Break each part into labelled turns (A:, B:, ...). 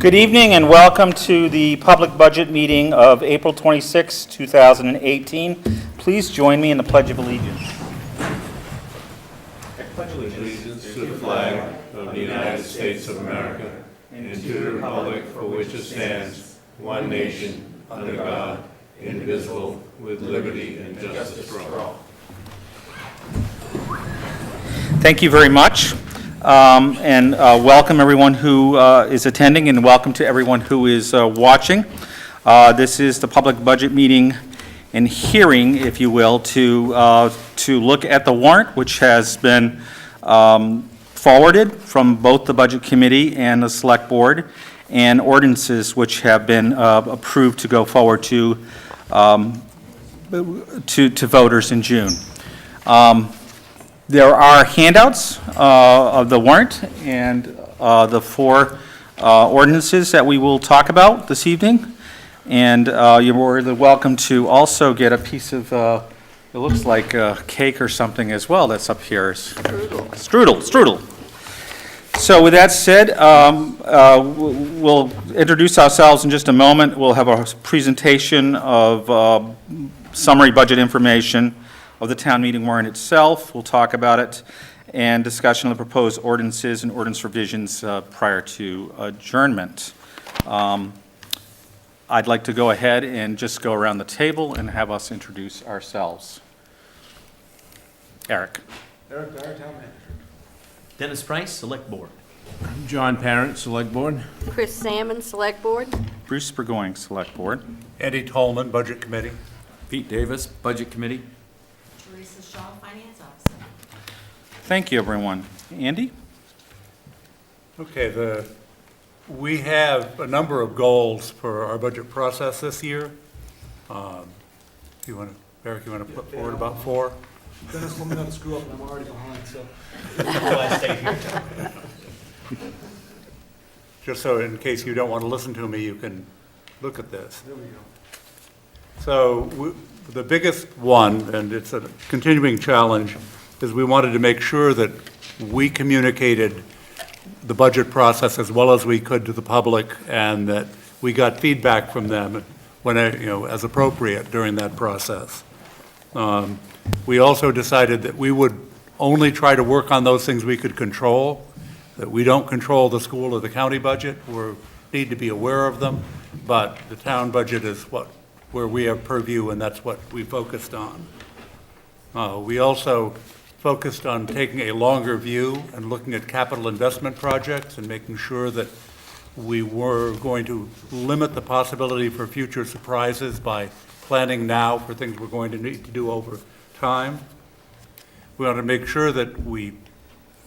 A: Good evening and welcome to the public budget meeting of April 26, 2018. Please join me in the Pledge of Allegiance.
B: I pledge allegiance to the flag of the United States of America and to the republic for which it stands, one nation, under God, indivisible, with liberty and justice for all.
A: Thank you very much. And welcome everyone who is attending, and welcome to everyone who is watching. This is the public budget meeting and hearing, if you will, to look at the warrant, which has been forwarded from both the Budget Committee and the Select Board, and ordinances which have been approved to go forward to voters in June. There are handouts of the warrant and the four ordinances that we will talk about this evening. And you're more than welcome to also get a piece of, it looks like a cake or something as well that's up here. Strudel. So with that said, we'll introduce ourselves in just a moment. We'll have a presentation of summary budget information of the town meeting warrant itself. We'll talk about it, and discussion of the proposed ordinances and ordinance revisions prior to adjournment. I'd like to go ahead and just go around the table and have us introduce ourselves. Eric.
C: Eric Dyer, Town Manager.
D: Dennis Price, Select Board.
B: John Parent, Select Board.
E: Chris Salmon, Select Board.
A: Bruce Burgoyne, Select Board.
C: Eddie Tolman, Budget Committee.
D: Pete Davis, Budget Committee.
F: Teresa Shaw, Finance Officer.
A: Thank you, everyone. Andy?
C: Okay, we have a number of goals for our budget process this year. Eric, you want to put forward about four?
G: Dennis, let me not screw up, and I'm already behind, so.
C: Just so in case you don't want to listen to me, you can look at this.
G: There we go.
C: So the biggest one, and it's a continuing challenge, is we wanted to make sure that we communicated the budget process as well as we could to the public, and that we got feedback from them when, as appropriate during that process. We also decided that we would only try to work on those things we could control, that we don't control the school or the county budget. We need to be aware of them, but the town budget is where we have purview, and that's what we focused on. We also focused on taking a longer view and looking at capital investment projects and making sure that we were going to limit the possibility for future surprises by planning now for things we're going to need to do over time. We want to make sure that we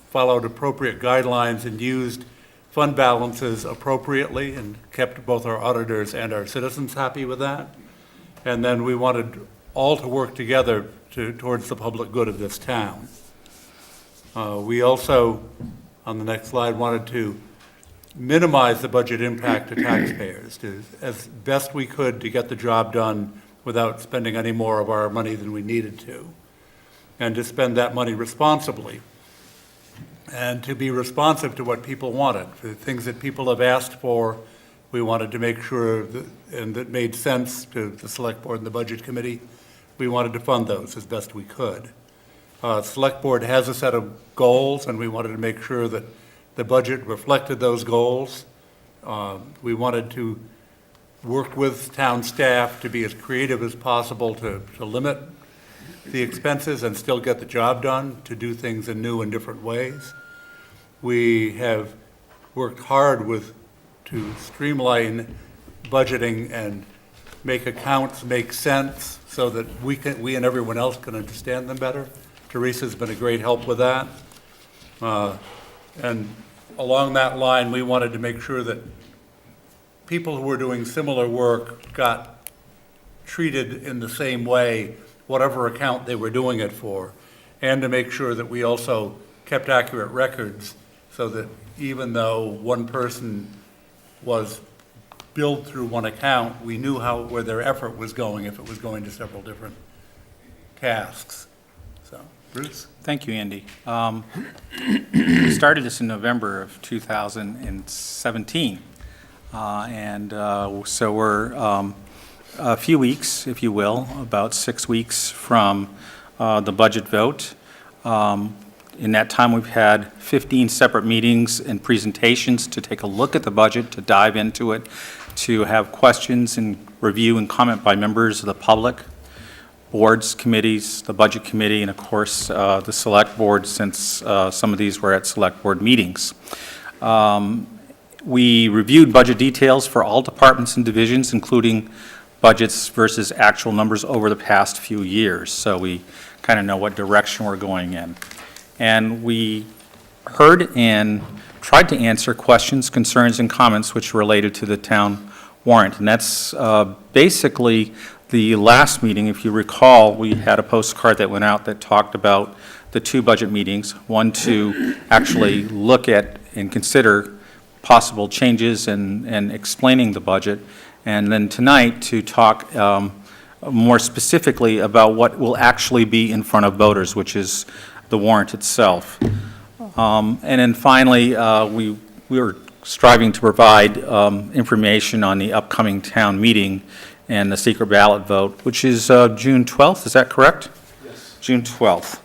C: followed appropriate guidelines and used fund balances appropriately and kept both our auditors and our citizens happy with that. And then we wanted all to work together towards the public good of this town. We also, on the next slide, wanted to minimize the budget impact to taxpayers as best we could to get the job done without spending any more of our money than we needed to, and to spend that money responsibly, and to be responsive to what people wanted. For the things that people have asked for, we wanted to make sure that made sense to the Select Board and the Budget Committee. We wanted to fund those as best we could. Select Board has a set of goals, and we wanted to make sure that the budget reflected those goals. We wanted to work with town staff to be as creative as possible to limit the expenses and still get the job done, to do things in new and different ways. We have worked hard to streamline budgeting and make accounts make sense so that we and everyone else can understand them better. Teresa's been a great help with that. And along that line, we wanted to make sure that people who were doing similar work got treated in the same way, whatever account they were doing it for, and to make sure that we also kept accurate records so that even though one person was billed through one account, we knew where their effort was going if it was going to several different tasks. So, Bruce?
A: Thank you, Andy. We started this in November of 2017. So we're a few weeks, if you will, about 6 weeks from the budget vote. In that time, we've had 15 separate meetings and presentations to take a look at the budget, to dive into it, to have questions and review and comment by members of the public, boards, committees, the budget committee, and of course, the select board, since some of these were at select board meetings. We reviewed budget details for all departments and divisions, including budgets versus actual numbers over the past few years, so we kind of know what direction we're going in. And we heard and tried to answer questions, concerns, and comments which related to the town warrant. And that's basically the last meeting. If you recall, we had a postcard that went out that talked about the 2 budget meetings, one to actually look at and consider possible changes and explaining the budget, and then tonight to talk more specifically about what will actually be in front of voters, which is the warrant itself. And then finally, we were striving to provide information on the upcoming town meeting and the secret ballot vote, which is June 12th, is that correct?
G: Yes.
A: June 12th.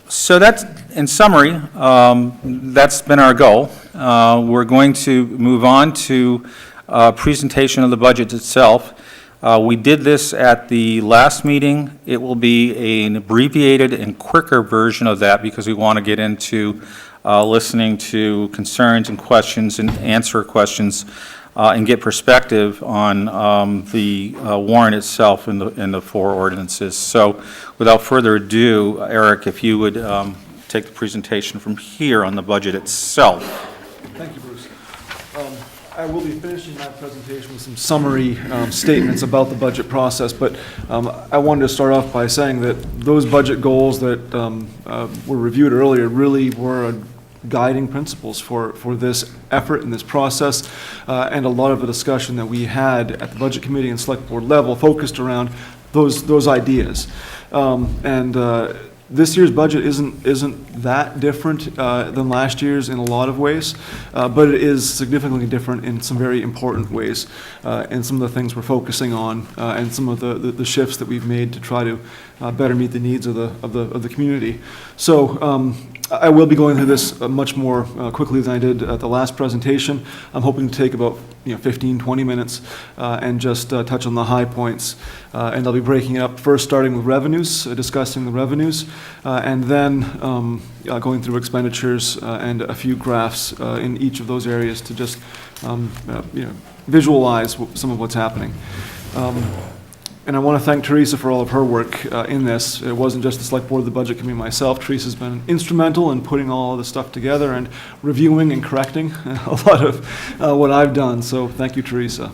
A: So that's, in summary, that's been our goal. We're going to move on to presentation of the budget itself. We did this at the last meeting. It will be an abbreviated and quicker version of that because we want to get into listening to concerns and questions and answer questions and get perspective on the warrant itself and the 4 ordinances. So without further ado, Eric, if you would take the presentation from here on the budget itself.
G: Thank you, Bruce. I will be finishing my presentation with some summary statements about the budget process, but I wanted to start off by saying that those budget goals that were reviewed earlier really were guiding principles for this effort and this process, and a lot of the discussion that we had at the budget committee and select board level focused around those ideas. This year's budget isn't that different than last year's in a lot of ways, but it is significantly different in some very important ways, and some of the things we're focusing on, and some of the shifts that we've made to try to better meet the needs of the community. So I will be going through this much more quickly than I did at the last presentation. I'm hoping to take about 15, 20 minutes and just touch on the high points. And I'll be breaking it up first, starting with revenues, discussing the revenues, and then going through expenditures and a few graphs in each of those areas to just visualize some of what's happening. And I want to thank Teresa for all of her work in this. It wasn't just the select board, the budget committee, myself. Teresa's been instrumental in putting all of this stuff together and reviewing and correcting a lot of what I've done. So thank you, Teresa.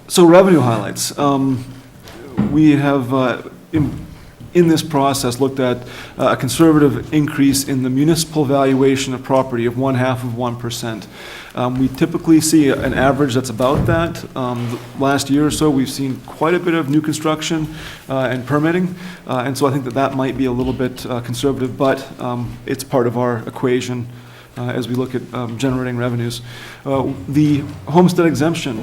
G: So revenue highlights. We have, in this process, looked at a conservative increase in the municipal valuation of property of 0.5%. We typically see an average that's about that. The last year or so, we've seen quite a bit of new construction and permitting, and so I think that might be a little bit conservative, but it's part of our equation as we look at generating revenues. The homestead exemption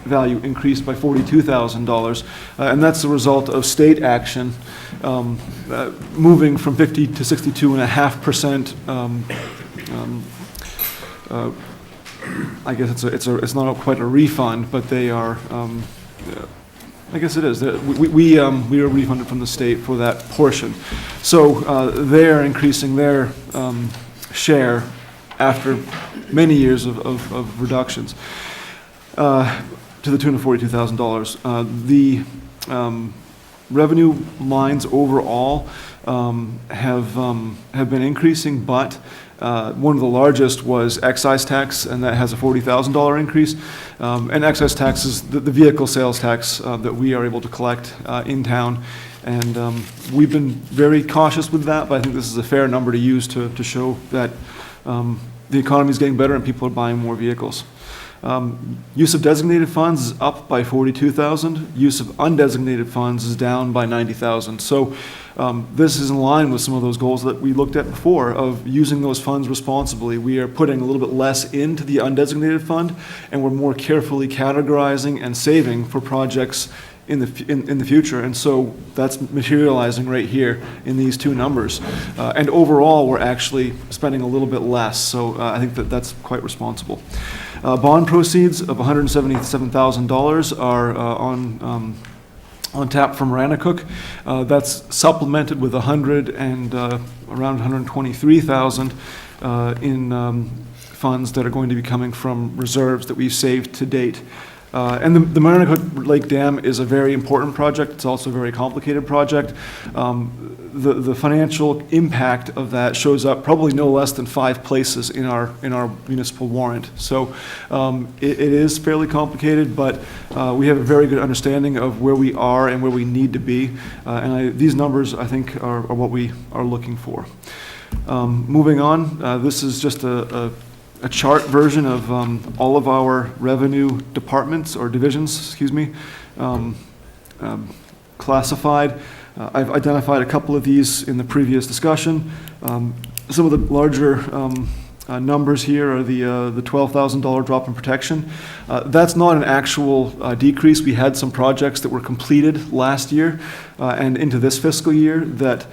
G: value increased by $42,000, and that's the result of state action moving from 50 to 62.5%. I guess it's not quite a refund, but they are. I guess it is. We are refunded from the state for that portion, so they're increasing their share after many years of reductions to the tune of $42,000. The revenue lines overall have been increasing, but one of the largest was excise tax, and that has a $40,000 increase. And excise tax is the vehicle sales tax that we are able to collect in town. And we've been very cautious with that, but I think this is a fair number to use to show that the economy is getting better and people are buying more vehicles. Use of designated funds is up by 42,000. Use of undesignated funds is down by 90,000. So this is in line with some of those goals that we looked at before of using those funds responsibly. We are putting a little bit less into the undesignated fund, and we're more carefully categorizing and saving for projects in the future. And so that's materializing right here in these two numbers. And overall, we're actually spending a little bit less. So I think that that's quite responsible. Bond proceeds of $177,000 are on tap from Rannocook. That's supplemented with around 123,000 in funds that are going to be coming from reserves that we've saved to date. And the Rannocook Lake Dam is a very important project. It's also a very complicated project. The financial impact of that shows up probably no less than 5 places in our municipal warrant. So it is fairly complicated, but we have a very good understanding of where we are and where we need to be. These numbers, I think, are what we are looking for. Moving on, this is just a chart version of all of our revenue departments or divisions, excuse me, classified. I've identified a couple of these in the previous discussion. Some of the larger numbers here are the $12,000 drop in protection. That's not an actual decrease. We had some projects that were completed last year and into this fiscal year that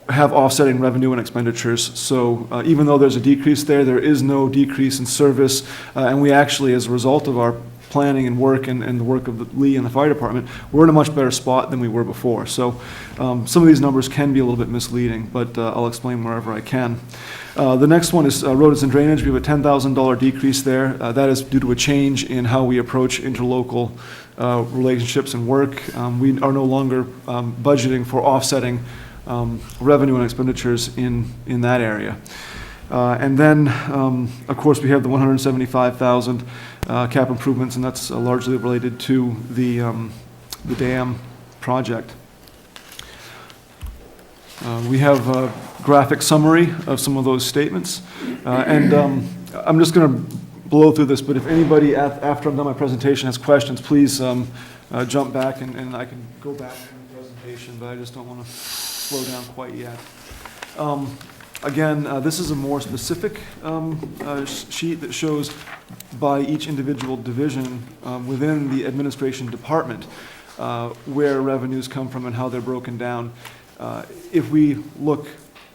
G: have offsetting revenue and expenditures. So even though there's a decrease there is no decrease in service. And we actually, as a result of our planning and work and the work of Lee and the fire department, we're in a much better spot than we were before. So some of these numbers can be a little bit misleading, but I'll explain wherever I can. The next one is roads and drainage. We have a $10,000 decrease there. That is due to a change in how we approach interlocal relationships and work. We are no longer budgeting for offsetting revenue and expenditures in that area. And then, of course, we have the $175,000 cap improvements, and that's largely related to the dam project. We have a graphic summary of some of those statements. And I'm just going to blow through this, but if anybody, after I'm done my presentation, has questions, please jump back and I can go back to the presentation, but I just don't want to slow down quite yet. Again, this is a more specific sheet that shows by each individual division within the administration department where revenues come from and how they're broken down. If we look,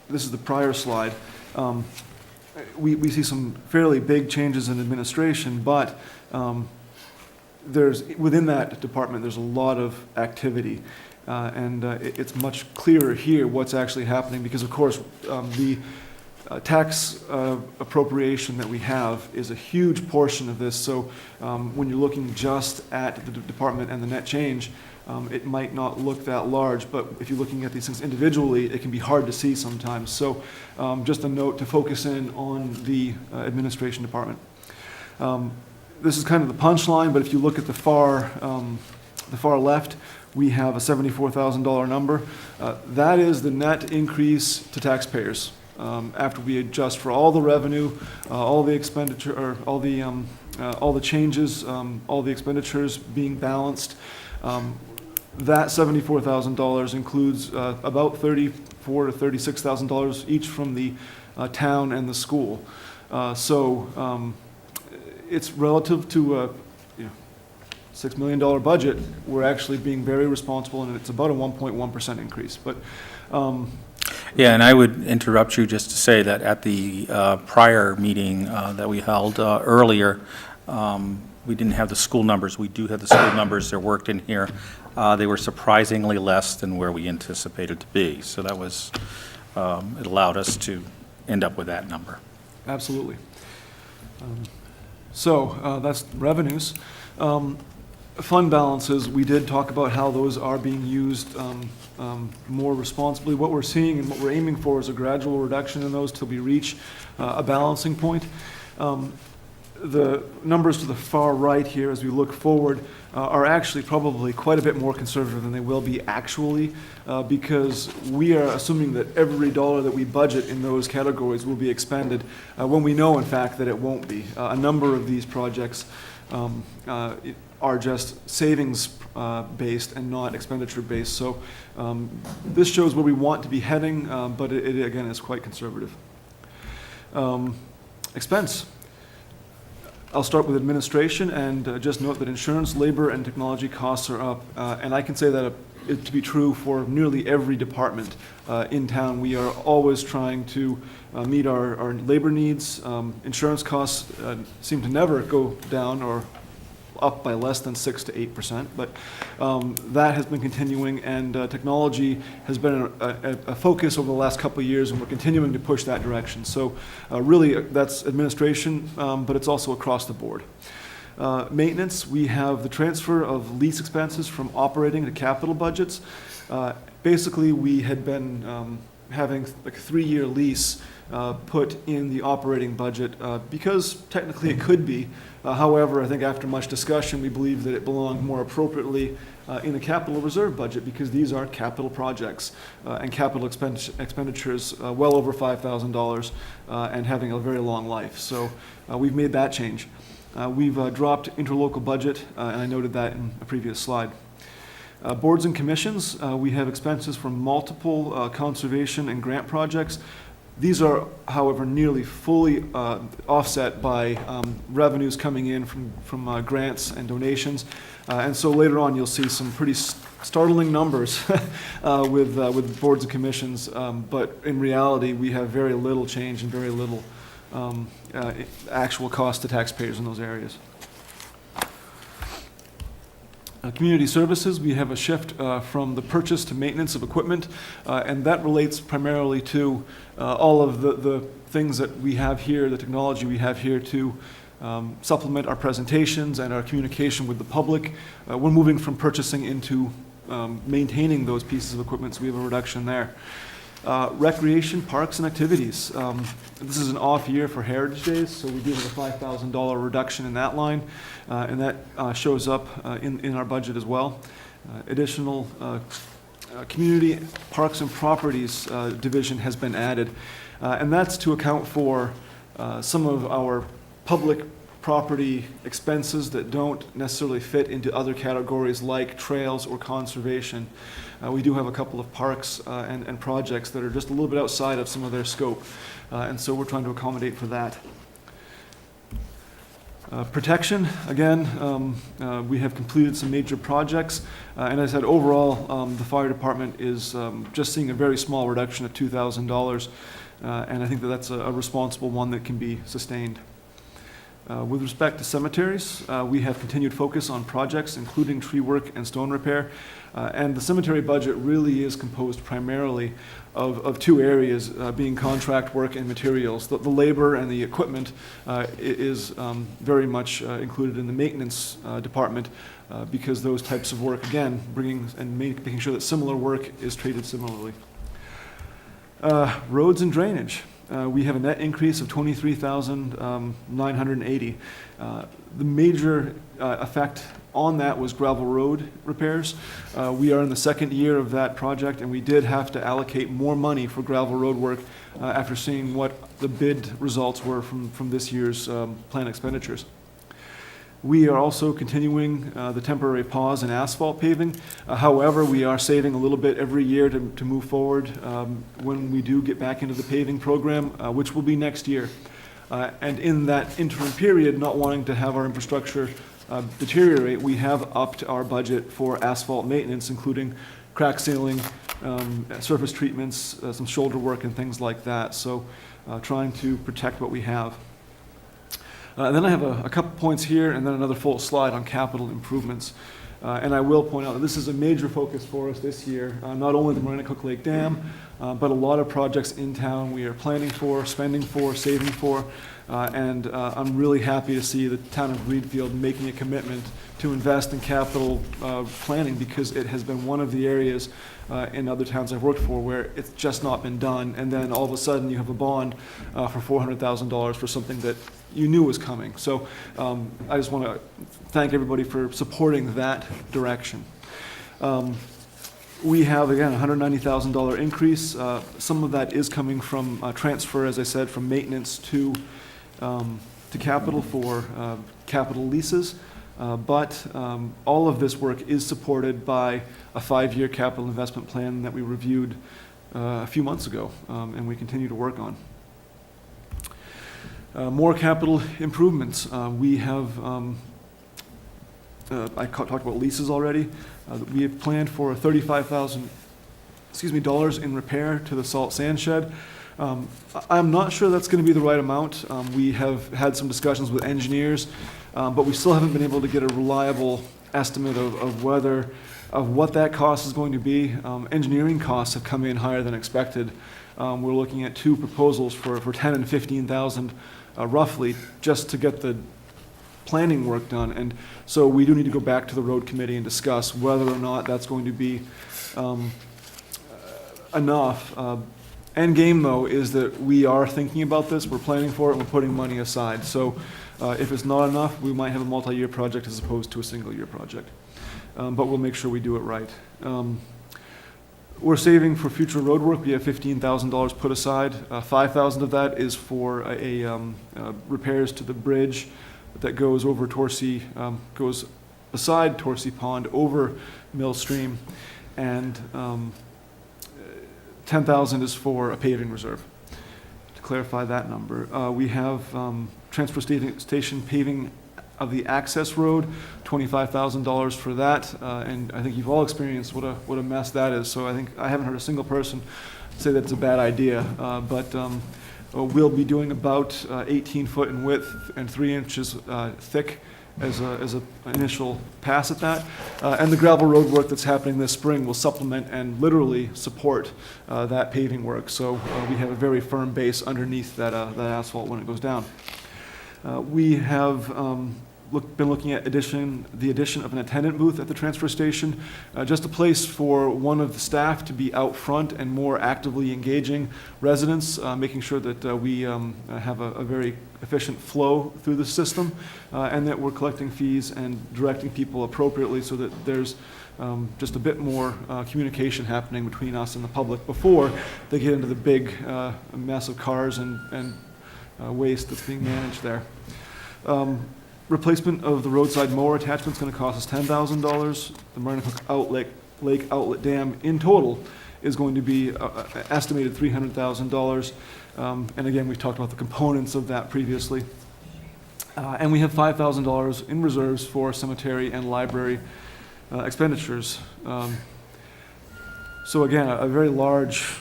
G: this is the prior slide, we see some fairly big changes in administration, but within that department, there's a lot of activity. It's much clearer here what's actually happening because, of course, the tax appropriation that we have is a huge portion of this. So when you're looking just at the department and the net change, it might not look that large. But if you're looking at these things individually, it can be hard to see sometimes. So just a note to focus in on the administration department. This is kind of the punchline, but if you look at the far left, we have a $74,000 number. That is the net increase to taxpayers after we adjust for all the revenue, all the expenditure, or all the changes, all the expenditures being balanced. That $74,000 includes about $34,000 to $36,000 each from the town and the school. So it's relative to $6 million budget, we're actually being very responsible, and it's about a 1.1% increase. But
A: yeah, and I would interrupt you just to say that at the prior meeting that we held earlier, we didn't have the school numbers. We do have the school numbers. They're worked in here. They were surprisingly less than where we anticipated to be. So that was, it allowed us to end up with that number.
G: Absolutely. So that's revenues. Fund balances, we did talk about how those are being used more responsibly. What we're seeing and what we're aiming for is a gradual reduction in those till we reach a balancing point. The numbers to the far right here, as we look forward, are actually probably quite a bit more conservative than they will be actually, because we are assuming that every dollar that we budget in those categories will be expended, when we know, in fact, that it won't be. A number of these projects are just savings based and not expenditure based. So this shows where we want to be heading, but it again is quite conservative. Expense. I'll start with administration and just note that insurance, labor, and technology costs are up. And I can say that it to be true for nearly every department in town. We are always trying to meet our labor needs. Insurance costs seem to never go down or up by less than 6 to 8%, but that has been continuing, and technology has been a focus over the last couple of years, and we're continuing to push that direction. So really, that's administration, but it's also across the board. Maintenance, we have the transfer of lease expenses from operating to capital budgets. Basically, we had been having like a 3-year lease put in the operating budget because technically it could be. However, I think after much discussion, we believe that it belonged more appropriately in the capital reserve budget because these are capital projects and capital expenditures well over $5,000 and having a very long life. So we've made that change. We've dropped interlocal budget, and I noted that in a previous slide. Boards and commissions, we have expenses from multiple conservation and grant projects. These are, however, nearly fully offset by revenues coming in from grants and donations. And so later on, you'll see some pretty startling numbers with boards and commissions. But in reality, we have very little change and very little actual cost to taxpayers in those areas. Community services, we have a shift from the purchase to maintenance of equipment, and that relates primarily to all of the things that we have here, the technology we have here to supplement our presentations and our communication with the public. We're moving from purchasing into maintaining those pieces of equipment, so we have a reduction there. Recreation, parks, and activities. This is an off year for Heritage Days, so we do have a $5,000 reduction in that line, and that shows up in our budget as well. Additional community parks and properties division has been added, and that's to account for some of our public property expenses that don't necessarily fit into other categories like trails or conservation. We do have a couple of parks and projects that are just a little bit outside of some of their scope, and so we're trying to accommodate for that. Protection, again, we have completed some major projects, and as I said, overall, the fire department is just seeing a very small reduction of $2,000, and I think that that's a responsible one that can be sustained. With respect to cemeteries, we have continued focus on projects, including tree work and stone repair. And the cemetery budget really is composed primarily of two areas, being contract work and materials. The labor and the equipment is very much included in the maintenance department because those types of work, again, making sure that similar work is treated similarly. Roads and drainage. We have a net increase of $23,980. The major effect on that was gravel road repairs. We are in the second year of that project, and we did have to allocate more money for gravel road work after seeing what the bid results were from this year's planned expenditures. We are also continuing the temporary pause in asphalt paving. However, we are saving a little bit every year to move forward when we do get back into the paving program, which will be next year. And in that interim period, not wanting to have our infrastructure deteriorate, we have upped our budget for asphalt maintenance, including crack sealing, surface treatments, some shoulder work, and things like that. So trying to protect what we have. And then I have a couple points here and then another full slide on capital improvements. And I will point out that this is a major focus for us this year, not only the Marina Cook Lake Dam, but a lot of projects in town we are planning for, spending for, saving for. And I'm really happy to see the town of Greenfield making a commitment to invest in capital planning, because it has been one of the areas in other towns I've worked for where it's just not been done. And then all of a sudden you have a bond for $400,000 for something that you knew was coming. So I just want to thank everybody for supporting that direction. We have, again, a $190,000 increase. Some of that is coming from transfer, as I said, from maintenance to capital for capital leases. But all of this work is supported by a 5-year capital investment plan that we reviewed a few months ago, and we continue to work on. More capital improvements. We have, I talked about leases already. We have planned for $35,000 in repair to the salt sand shed. I'm not sure that's going to be the right amount. We have had some discussions with engineers, but we still haven't been able to get a reliable estimate of what that cost is going to be. Engineering costs have come in higher than expected. We're looking at 2 proposals for $10,000 and $15,000 roughly, just to get the planning work done. And so we do need to go back to the road committee and discuss whether or not that's going to be enough. End game, though, is that we are thinking about this, we're planning for it, and we're putting money aside. So if it's not enough, we might have a multi-year project as opposed to a single-year project. But we'll make sure we do it right. We're saving for future road work. We have $15,000 put aside. $5,000 of that is for repairs to the bridge that goes over Torcy, goes beside Torcy Pond, over Mill Stream, and $10,000 is for a paving reserve. To clarify that number, we have transfer station paving of the access road, $25,000 for that, and I think you've all experienced what a mess that is. So I think I haven't heard a single person say that's a bad idea, but we'll be doing about 18 foot in width and 3 inches thick as an initial pass at that. And the gravel road work that's happening this spring will supplement and literally support that paving work. So we have a very firm base underneath that asphalt when it goes down. We have been looking at the addition of an attendant booth at the transfer station, just a place for one of the staff to be out front and more actively engaging residents, making sure that we have a very efficient flow through the system, and that we're collecting fees and directing people appropriately so that there's just a bit more communication happening between us and the public before they get into the big mess of cars and waste that's being managed there. Replacement of the roadside mower attachment is going to cost us $10,000. The Marinahook Lake Outlet Dam in total is going to be estimated $300,000. And again, we've talked about the components of that previously. And we have $5,000 in reserves for cemetery and library expenditures. So again, a very large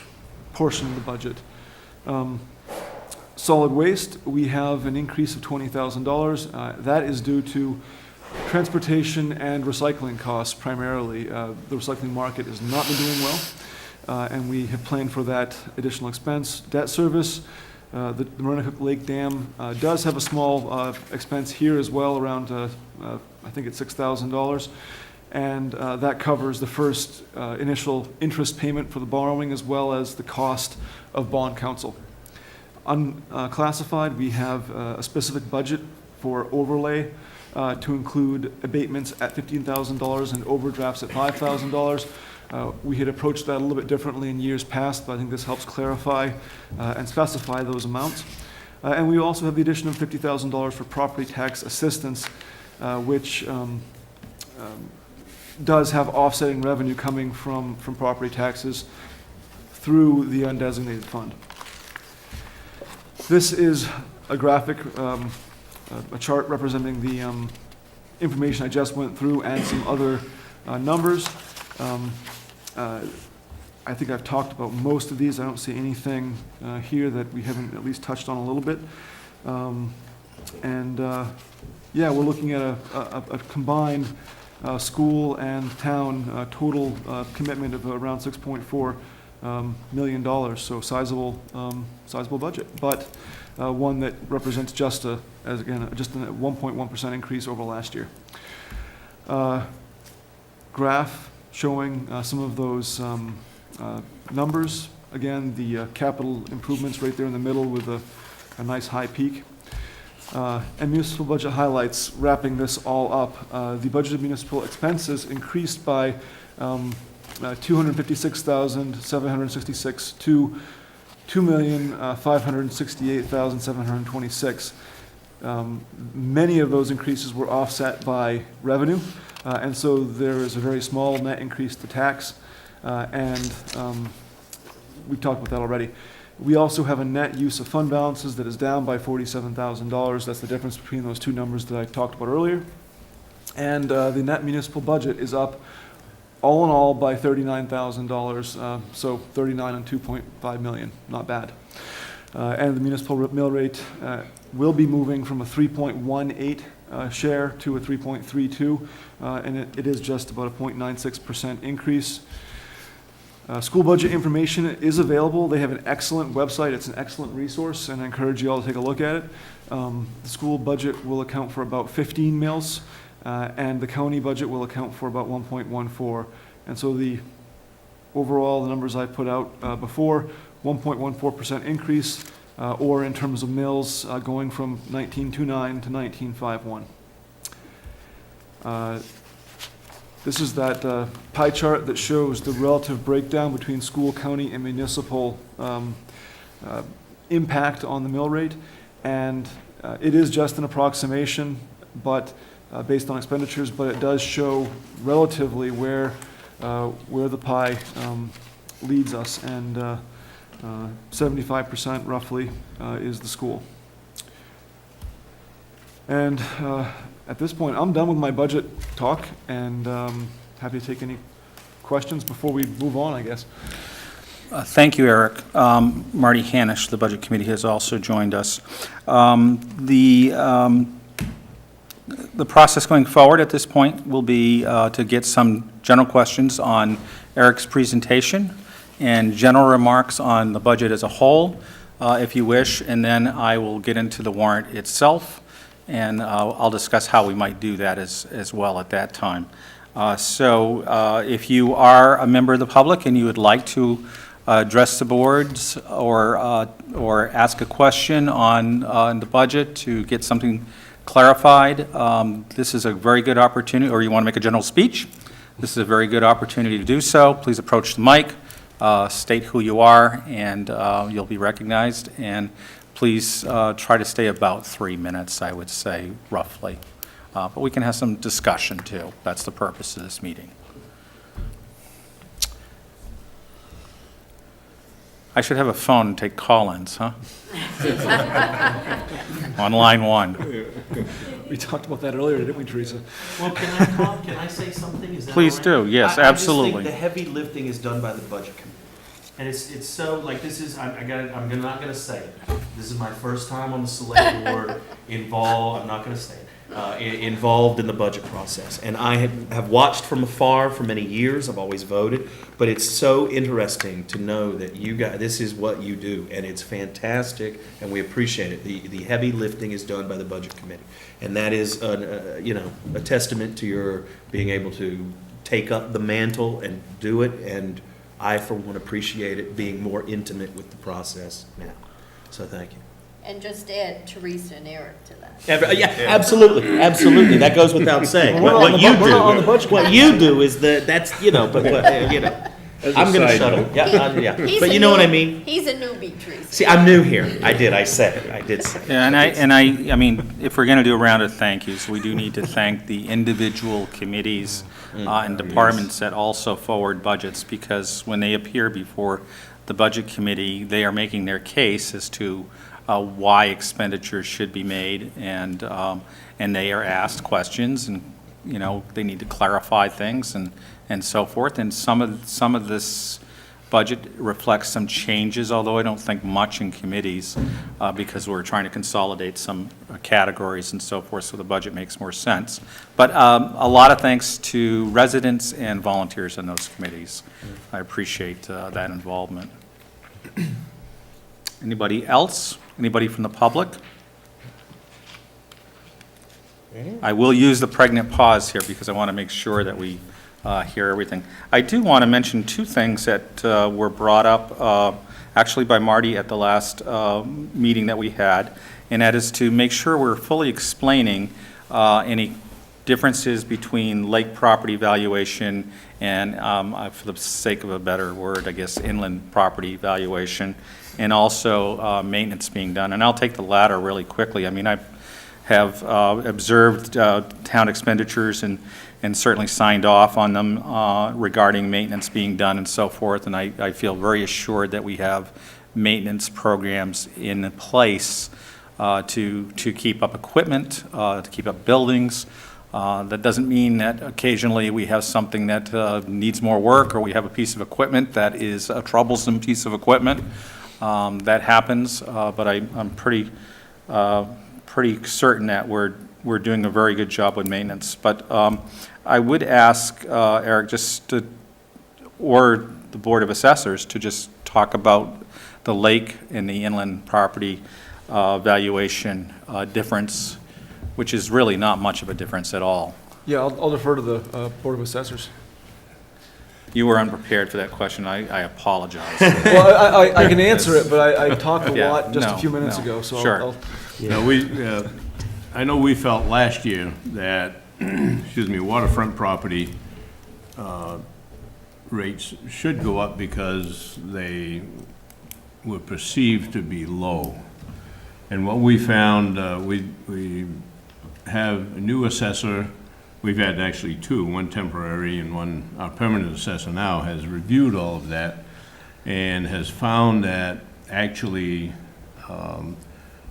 G: portion of the budget. Solid waste, we have an increase of $20,000. That is due to transportation and recycling costs primarily. The recycling market has not been doing well, and we have planned for that additional expense. Debt service, the Marinahook Lake Dam does have a small expense here as well, around I think it's $6,000, and that covers the first initial interest payment for the borrowing as well as the cost of bond counsel. Unclassified, we have a specific budget for overlay to include abatements at $15,000 and overdrafts at $5,000. We had approached that a little bit differently in years past, but I think this helps clarify and specify those amounts. And we also have the addition of $50,000 for property tax assistance, which does have offsetting revenue coming from property taxes through the undesignated fund. This is a graphic, a chart representing the information I just went through and some other numbers. I think I've talked about most of these. I don't see anything here that we haven't at least touched on a little bit. Yeah, we're looking at a combined school and town total commitment of around $6.4 million, so sizable budget. But one that represents just a 1.1% increase over last year. Graph showing some of those numbers. Again, the capital improvements right there in the middle with a nice high peak. And municipal budget highlights, wrapping this all up. The budgeted municipal expenses increased by $256,766 to $2,568,726. Many of those increases were offset by revenue, and so there is a very small net increase to tax, and we've talked about that already. We also have a net use of fund balances that is down by $47,000. That's the difference between those two numbers that I talked about earlier. And the net municipal budget is up all in all by $39,000, so 39 and 2.5 million, not bad. And the municipal mill rate will be moving from a 3.18 share to a 3.32, and it is just about a 0.96% increase. School budget information is available. They have an excellent website. It's an excellent resource, and I encourage you all to take a look at it. The school budget will account for about 15 mills, and the county budget will account for about 1.14. And so the overall, the numbers I put out before, 1.14% increase, or in terms of mills, going from 1929 to 1951. This is that pie chart that shows the relative breakdown between school, county, and municipal impact on the mill rate. And it is just an approximation, but based on expenditures, but it does show relatively where the pie leads us. And 75% roughly is the school. And at this point, I'm done with my budget talk, and happy to take any questions before we move on, I guess.
A: Thank you, Eric. Marty Hanisch, the Budget Committee, has also joined us. The process going forward at this point will be to get some general questions on Eric's presentation and general remarks on the budget as a whole, if you wish, and then I will get into the warrant itself, and I'll discuss how we might do that as well at that time. So if you are a member of the public and you would like to address the boards or ask a question on the budget to get something clarified, this is a very good opportunity, or you want to make a general speech, this is a very good opportunity to do so. Please approach the mic, state who you are, and you'll be recognized. And please try to stay about 3 minutes, I would say, roughly. But we can have some discussion, too. That's the purpose of this meeting. I should have a phone and take call-ins, huh? On line 1.
G: We talked about that earlier, didn't we, Teresa?
D: Well, can I say something? Is that
A: Please
D: all right?
A: do, yes,
D: I just
A: absolutely.
D: think the heavy lifting is done by the budget committee. And it's so, like, this is, I'm not gonna say it. This is my first time on the select board involved, I'm not gonna say it, involved in the budget process. And I have watched from afar for many years, I've always voted, but it's so interesting to know that you guys, this is what you do, and it's fantastic, and we appreciate it. The heavy lifting is done by the budget committee. And that is, a testament to your being able to take up the mantle and do it, and I, for one, appreciate it being more intimate with the process now. So thank you.
E: And just add Teresa and Eric to that.
D: Yeah, absolutely, absolutely. That goes without saying. What you do is that's but I'm going to shut up. Yeah. But you know what I mean.
E: He's a newbie, Teresa.
D: See, I'm new here. I did say it.
A: Yeah, and I mean, if we're going to do a round of thank yous, we do need to thank the individual committees and departments that also forward budgets, because when they appear before the Budget Committee, they are making their case as to why expenditures should be made, and they are asked questions, and they need to clarify things and so forth. And some of this budget reflects some changes, although I don't think much in committees, because we're trying to consolidate some categories and so forth, so the budget makes more sense. But a lot of thanks to residents and volunteers in those committees. I appreciate that involvement. Anybody else Anybody from the public? I will use the pregnant pause here because I want to make sure that we hear everything. I do want to mention two things that were brought up actually by Marty at the last meeting that we had, and that is to make sure we're fully explaining any differences between lake property valuation and, for the sake of a better word, I guess, inland property valuation, and also maintenance being done. And I'll take the latter really quickly. I mean, I have observed town expenditures and certainly signed off on them regarding maintenance being done and so forth, and I feel very assured that we have maintenance programs in place to keep up equipment, to keep up buildings. That doesn't mean that occasionally we have something that needs more work, or we have a piece of equipment that is a troublesome piece of equipment. That happens, but I'm pretty certain that we're doing a very good job with maintenance. But I would ask Eric or the Board of Assessors to just talk about the lake and the inland property valuation difference, which is really not much of a difference at all.
G: Yeah, I'll defer to the Board of Assessors.
A: You were unprepared for that question. I apologize.
G: Well, I can answer it, but I talked a
A: Yeah,
G: lot just a
A: no,
G: few minutes
A: no.
G: ago, so
A: Sure.
G: I'll
B: No, I know we felt last year that, waterfront property rates should go up because they were perceived to be low. And what we found, we have a new assessor. We've had actually two, one temporary and one, our permanent assessor now has reviewed all of that and has found that actually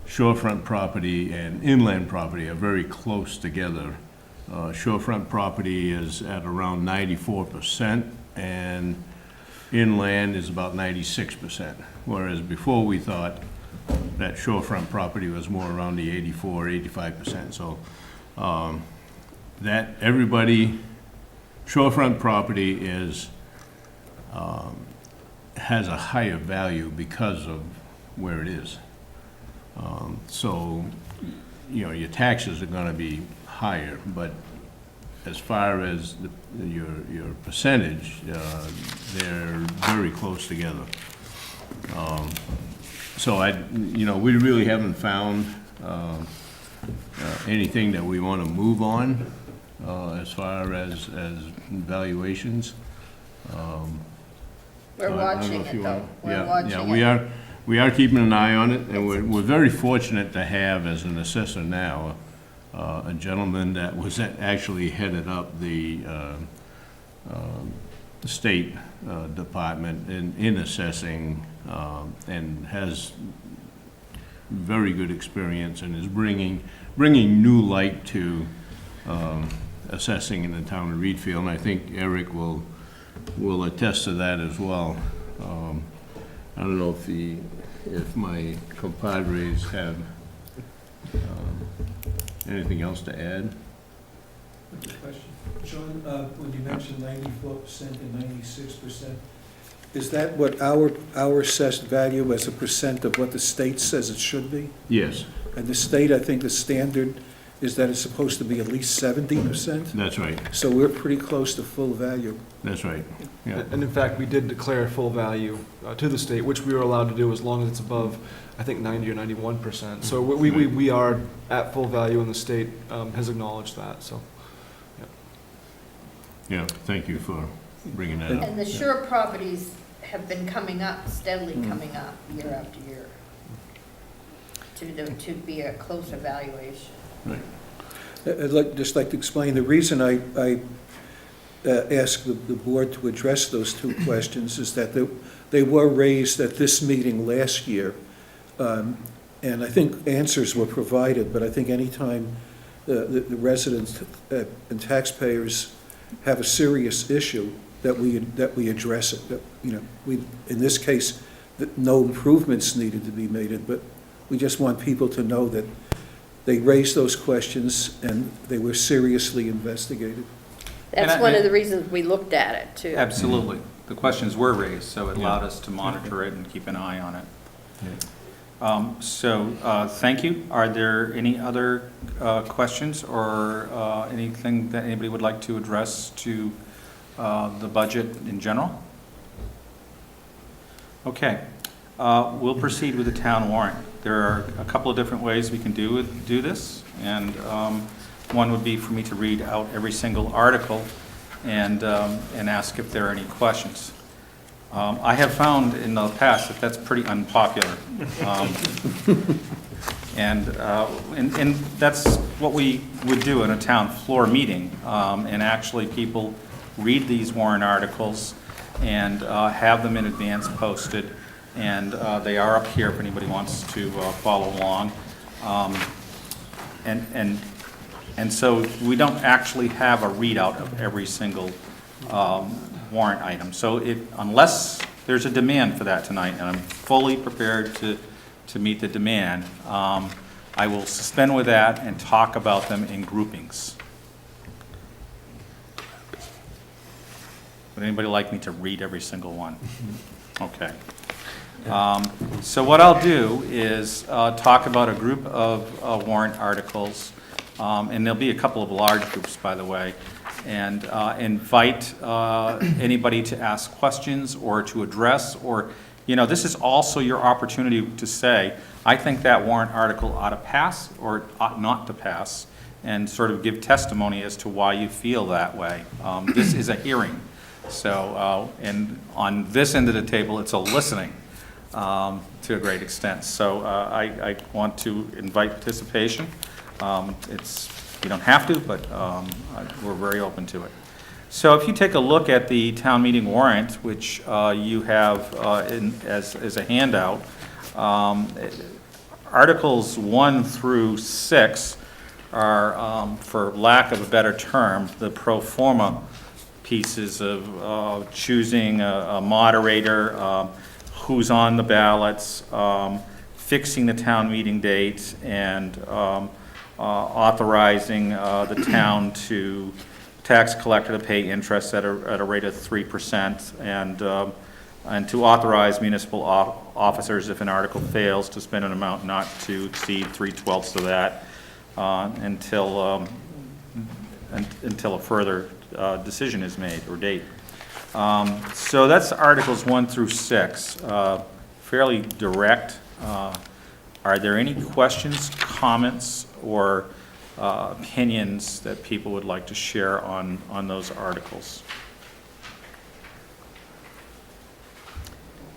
B: shorefront property and inland property are very close together. Shorefront property is at around 94% and inland is about 96%. Whereas before we thought that shorefront property was more around the 84, 85%. So that everybody, shorefront property is, has a higher value because of where it is. So, your taxes are gonna be higher, but as far as your percentage, they're very close together. So we really haven't found anything that we want to move on as far as valuations.
E: We're
B: I don't know
E: watching
B: if
E: it
B: you
E: though.
B: want-
E: We're
B: yeah,
E: watching
B: yeah,
E: it.
B: we are keeping an eye on it, and we're very fortunate to have as an assessor now a gentleman that was actually headed up the state department in assessing and has very good experience and is bringing new light to assessing in the town of Reedfield, and I think Eric will attest to that as well. I don't know if my compadres have anything else to add.
H: Question. John, when you mentioned 94% and 96%, is that what our assessed value as a percent of what the state says it should be?
B: Yes,
H: And the state, I think the standard is that it's supposed to be at least 70%?
B: that's right,
H: So we're pretty close to full value.
B: that's right, yeah.
G: And in fact, we did declare full value to the state, which we were allowed to do as long as it's above, I think, 90 or 91%. So we are at full value, and the state has acknowledged that, so.
B: Yeah, thank you for bringing that up.
E: And the sure properties have been coming up, steadily coming up year after year to be a closer valuation.
B: Right.
H: I'd just like to explain, the reason I asked the board to address those two questions is that they were raised at this meeting last year, and I think answers were provided, but I think anytime the residents and taxpayers have a serious issue, that we address it. That, in this case, that no improvements needed to be made, but we just want people to know that they raised those questions and they were seriously investigated.
E: That's one of the reasons we looked at it too.
A: Absolutely. The questions were raised, so it allowed us to monitor it and keep an eye on it. Thank you. Are there any other questions or anything that anybody would like to address to the budget in general? Okay. We'll proceed with the town warrant. There are a couple of different ways we can do this, and one would be for me to read out every single article and ask if there are any questions. I have found in the past that that's pretty unpopular. And that's what we would do in a town floor meeting. And actually, people read these warrant articles and have them in advance posted. And they are up here if anybody wants to follow along. And so we don't actually have a readout of every single warrant item. So unless there's a demand for that tonight, and I'm fully prepared to meet the demand, I will suspend with that and talk about them in groupings. Would anybody like me to read every single one? Okay. So what I'll do is talk about a group of warrant articles, and there'll be a couple of large groups, by the way, and invite anybody to ask questions or to address, or, this is also your opportunity to say, I think that warrant article ought to pass or ought not to pass, and sort of give testimony as to why you feel that way. This is a hearing. So, and on this end of the table, it's a listening to a great extent. So I want to invite participation. You don't have to, but we're very open to it. So if you take a look at the town meeting warrant, which you have as a handout, Articles 1 through 6 are, for lack of a better term, the pro forma pieces of choosing a moderator, who's on the ballots, fixing the town meeting date, and authorizing the town to tax collector to pay interest at a rate of 3%, and to authorize municipal officers, if an article fails, to spend an amount not to exceed 3/12 of that until a further decision is made or date. So that's Articles 1 through 6, fairly direct. Are there any questions, comments, or opinions that people would like to share on those articles?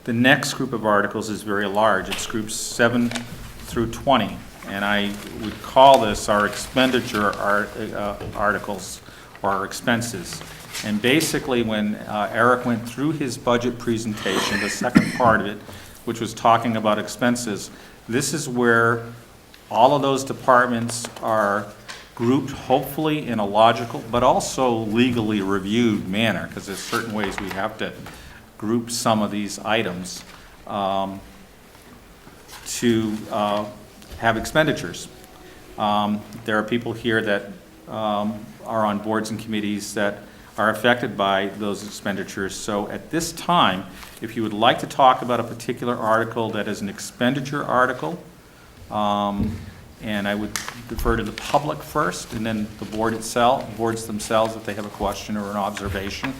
A: The next group of articles is very large. It's groups 7 through 20, and I would call this our expenditure articles, or our expenses. And basically, when Eric went through his budget presentation, the second part of it, which was talking about expenses, this is where all of those departments are grouped, hopefully in a logical, but also legally reviewed manner, because there's certain ways we have to group some of these items to have expenditures. There are people here that are on boards and committees that are affected by those expenditures. So at this time, if you would like to talk about a particular article that is an expenditure article, and I would defer to the public first, and then the boards themselves, if they have a question or an observation.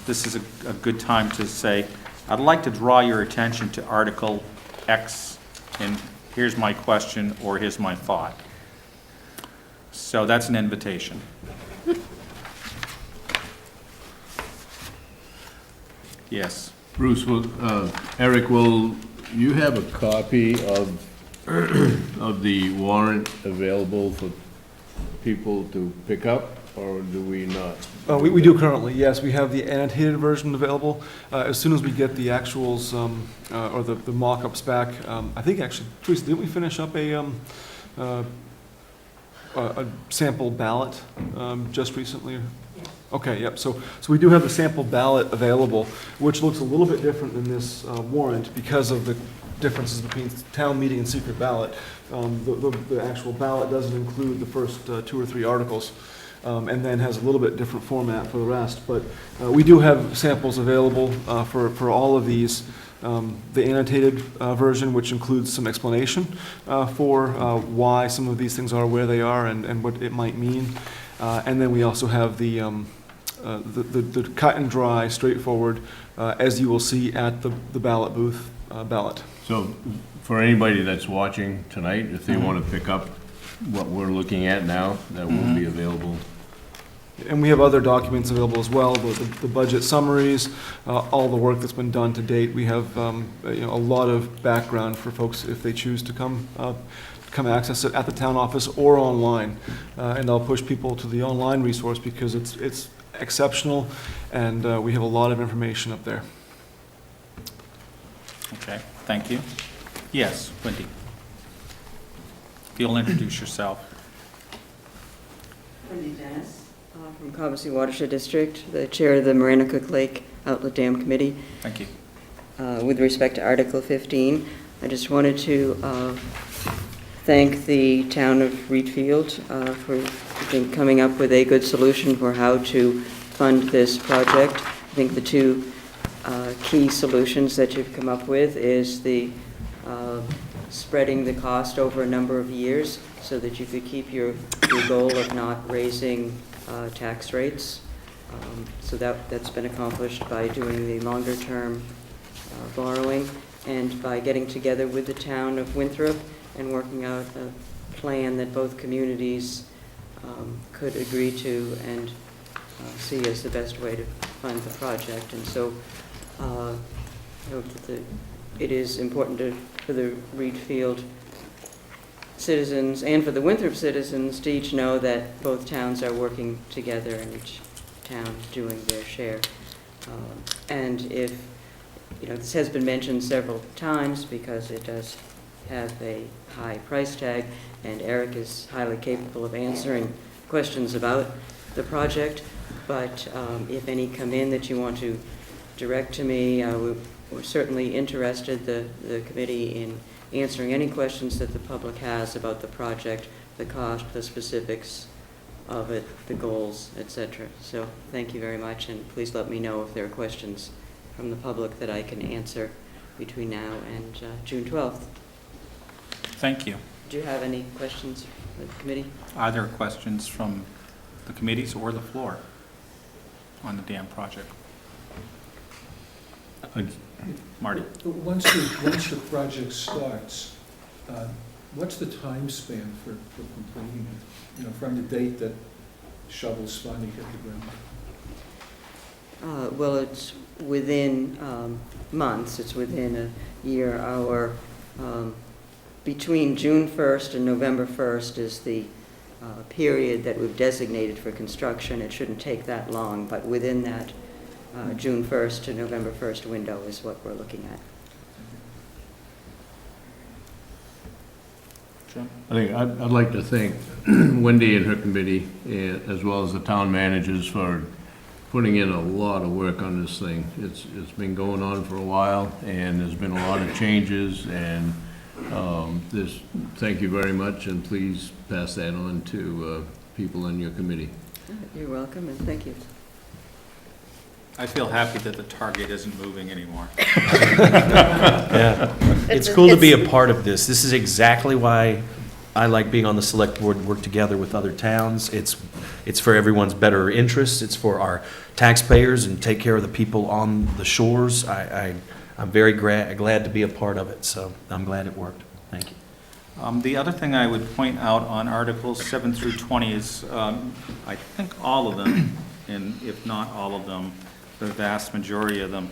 A: This is a good time to say, I'd like to draw your attention to Article X, and here's my question, or here's my thought. So that's an invitation. Yes.
B: Bruce, Eric, will you have a copy of the warrant available for people to pick up, or do we not?
G: We do currently, yes. We have the annotated version available. As soon as we get the actuals, or the mock-ups back, I think actually, Teresa, didn't we finish up a sample ballot just recently? Okay, yep, so we do have the sample ballot available, which looks a little bit different than this warrant because of the differences between town meeting and secret ballot. The actual ballot doesn't include the first 2 or 3 articles, and then has a little bit different format for the rest. But we do have samples available for all of these. the annotated version, which includes some explanation for why some of these things are where they are and what it might mean. And then we also have the cut and dry, straightforward, as you will see at the ballot booth ballot.
B: So for anybody that's watching tonight, if they
A: Mm-hmm.
B: want to pick up what we're looking at now, that will be available.
G: And we have other documents available as well, the budget summaries, all the work that's been done to date. We have a lot of background for folks if they choose to come access it at the town office or online. And I'll push people to the online resource because it's exceptional, and we have a lot of information up there.
A: Okay, thank you. Yes, Wendy. If you'll introduce yourself.
I: Wendy Dennis, from Cobussy Watershed District, the chair of the Maranacook Lake Outlet Dam Committee.
A: Thank you.
I: With respect to Article 15, I just wanted to thank the town of Reedfield for I think, coming up with a good solution for how to fund this project. I think the two key solutions that you've come up with is the spreading the cost over a number of years so that you could keep your goal of not raising tax rates. So that's been accomplished by doing the longer-term borrowing and by getting together with the town of Winthrop and working out a plan that both communities could agree to and see as the best way to fund the project. And so I hope that it is important for the Reedfield citizens and for the Winthrop citizens to each know that both towns are working together and each town doing their share. And if, this has been mentioned several times because it does have a high price tag, and Eric is highly capable of answering questions about the project, but if any come in that you want to direct to me, we're certainly interested, the committee, in answering any questions that the public has about the project, the cost, the specifics of it, the goals, etc. So thank you very much, and please let me know if there are questions from the public that I can answer between now and June 12th.
A: Thank you.
I: Do you have any questions for the committee?
A: Are there questions from the committees or the floor on the dam project? Marty?
H: Once the project starts, what's the time span for completing it? From the date that shovels finally hit the ground?
I: Well, it's within months. It's within a year. Between June 1st and November 1st is the period that we've designated for construction. It shouldn't take that long, but within that June 1st to November 1st window is what we're looking at.
A: Jim?
B: I think I'd like to thank Wendy and her committee, as well as the town managers, for putting in a lot of work on this thing. It's been going on for a while, and there's been a lot of changes, and thank you very much, and please pass that on to people in your committee.
I: You're welcome, and thank you.
A: I feel happy that the target isn't moving anymore.
D: Yeah, it's cool to be a part of this. This is exactly why I like being on the select board and work together with other towns. It's for everyone's better interests. It's for our taxpayers and take care of the people on the shores. I'm very glad to be a part of it, so I'm glad it worked. Thank you.
A: The other thing I would point out on Articles 7 through 20 is, I think all of them, and if not all of them, the vast majority of them,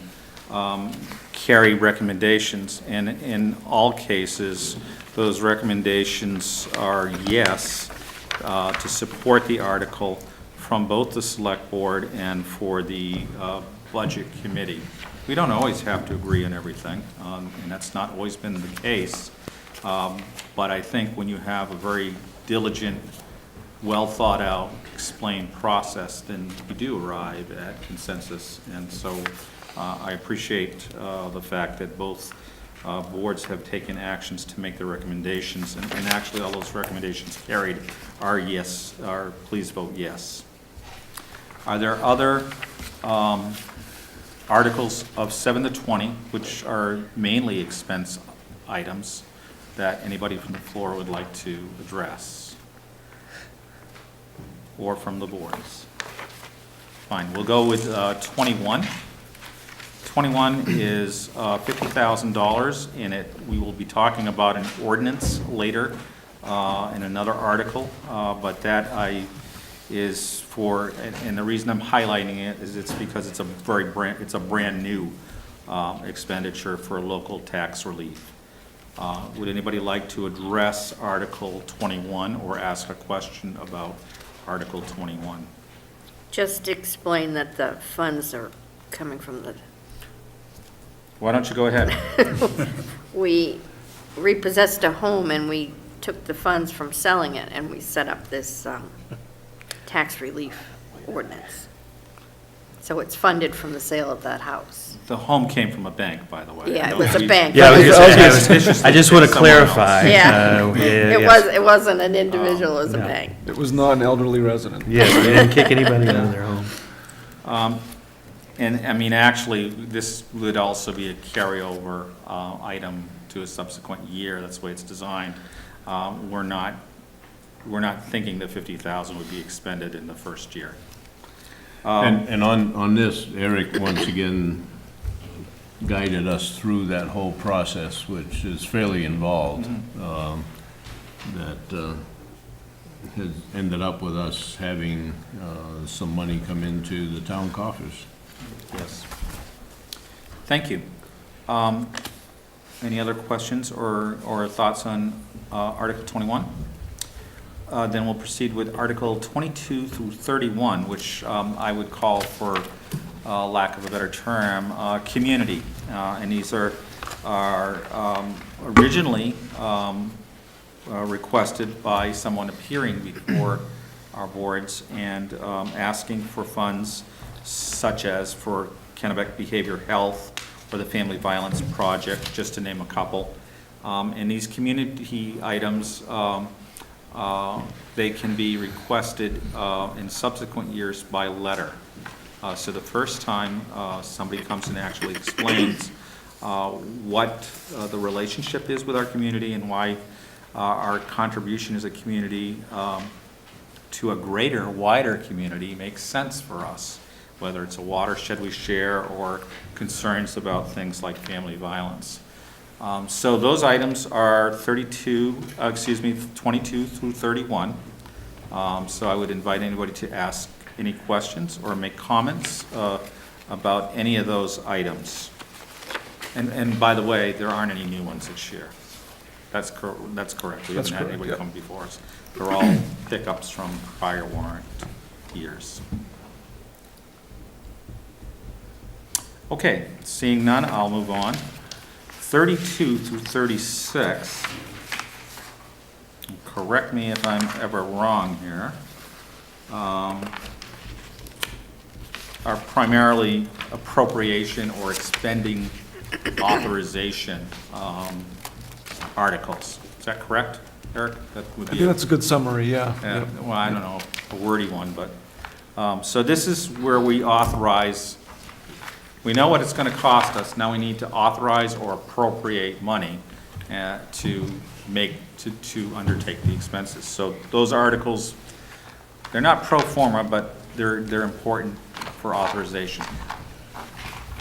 A: carry recommendations, and in all cases, those recommendations are yes, to support the article from both the Select Board and for the Budget Committee. We don't always have to agree on everything, and that's not always been the case, but I think when you have a very diligent, well-thought-out, explained process, then you do arrive at consensus. And so I appreciate the fact that both boards have taken actions to make the recommendations, and actually all those recommendations carried are yes, are please vote yes. Are there other articles of 7 to 20, which are mainly expense items that anybody from the floor would like to address, or from the boards. Fine, we'll go with 21. 21 is $50,000, and we will be talking about an ordinance later in another article, but that is for, and the reason I'm highlighting it is it's because it's a brand new expenditure for local tax relief. Would anybody like to address Article 21 or ask a question about Article 21?
E: Just explain that the funds are coming from the,
A: Why don't you go ahead?
E: we repossessed a home and we took the funds from selling it and we set up this tax relief ordinance. So it's funded from the sale of that house.
A: The home came from a bank, by the way.
E: Yeah, it was a bank.
B: Yeah, I just want to
A: Someone else.
B: clarify.
E: Yeah.
B: Yes.
E: It wasn't an individual, it was a
B: no.
E: bank.
G: It was not an elderly resident.
B: Yes, they didn't kick anybody out of their home.
A: And, I mean, actually, this would also be a carryover item to a subsequent year. That's the way it's designed. We're not thinking that 50,000 would be expended in the first year.
B: And on this, Eric once again guided us through that whole process, which is fairly involved, that has ended up with us having some money come into the town coffers.
A: Yes. Thank you. Any other questions or thoughts on Article 21? Then we'll proceed with Article 22 through 31, which I would call, for lack of a better term, community. And these are originally requested by someone appearing before our boards and asking for funds such as for Kennebec Behavior Health or the Family Violence Project, just to name a couple. And these community items, they can be requested in subsequent years by letter. So the first time somebody comes and actually explains what the relationship is with our community and why our contribution as a community to a greater, wider community makes sense for us, whether it's a watershed we share or concerns about things like family violence. So those items are 22 through 31. So I would invite anybody to ask any questions or make comments about any of those items. And by the way, there aren't any new ones this year. That's correct. We
G: That's
A: haven't had
G: correct,
A: anybody
G: yep.
A: come before us. They're all pickups from prior warrant years. Okay, seeing none, I'll move on. 32 through 36. Correct me if I'm ever wrong here. Are primarily appropriation or expending authorization articles. Is that correct, Eric? That would
G: I
A: be
G: think that's a good summary, yeah.
A: yeah,
G: Yep.
A: well, I don't know, a wordy one, but, so this is where we authorize, we know what it's gonna cost us, now we need to authorize or appropriate money to undertake the expenses. So those articles, they're not pro forma, but they're important for authorization.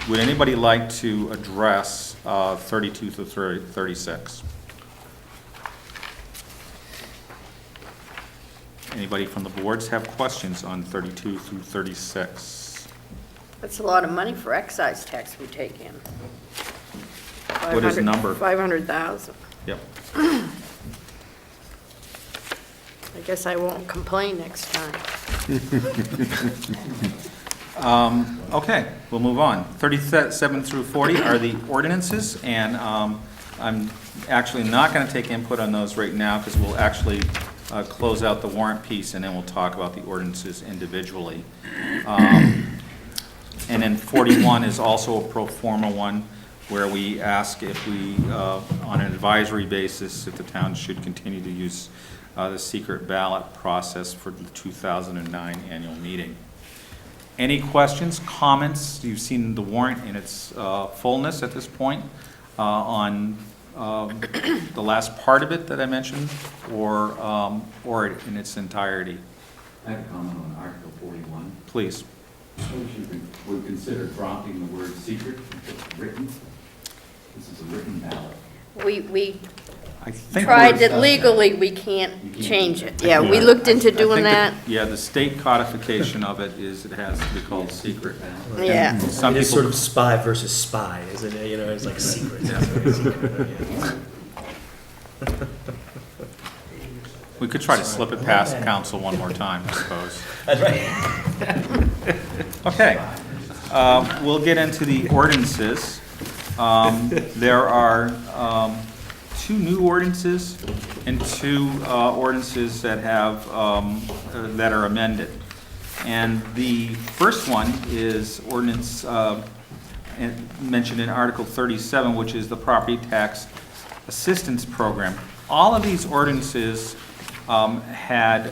A: Would anybody like to address 32 through 36? Anybody from the boards have questions on 32 through 36?
E: That's a lot of money for excise tax we take in.
A: What is the number?
E: 500,000.
A: Yep.
E: I guess I won't complain next time.
A: Okay, we'll move on. 37 through 40 are the ordinances, and I'm actually not going to take input on those right now because we'll actually close out the warrant piece and then we'll talk about the ordinances individually. And then 41 is also a pro forma one where we ask if we, on an advisory basis, if the town should continue to use the secret ballot process for the 2009 annual meeting. Any questions, comments? You've seen the warrant in its fullness at this point on the last part of it that I mentioned, or in its entirety?
J: I have a comment on Article 41.
A: Please.
J: Suppose you would consider dropping the word secret and put written. This is a written ballot.
E: We
A: I think
E: tried
A: we're-
E: it legally, we can't change it. Yeah, we looked into
A: I think
E: doing
A: that-
E: that.
A: Yeah, the state codification of it is it has to be called secret.
E: Yeah.
A: Some
K: It is
A: people
K: sort of spy versus spy, isn't it? You know, it's like secret.
A: We could try to slip it past council one more time, I suppose.
K: That's right.
A: Okay, we'll get into the ordinances. There are two new ordinances and two ordinances that have, that are amended. And the first one is ordinance mentioned in Article 37, which is the property tax assistance program. All of these ordinances had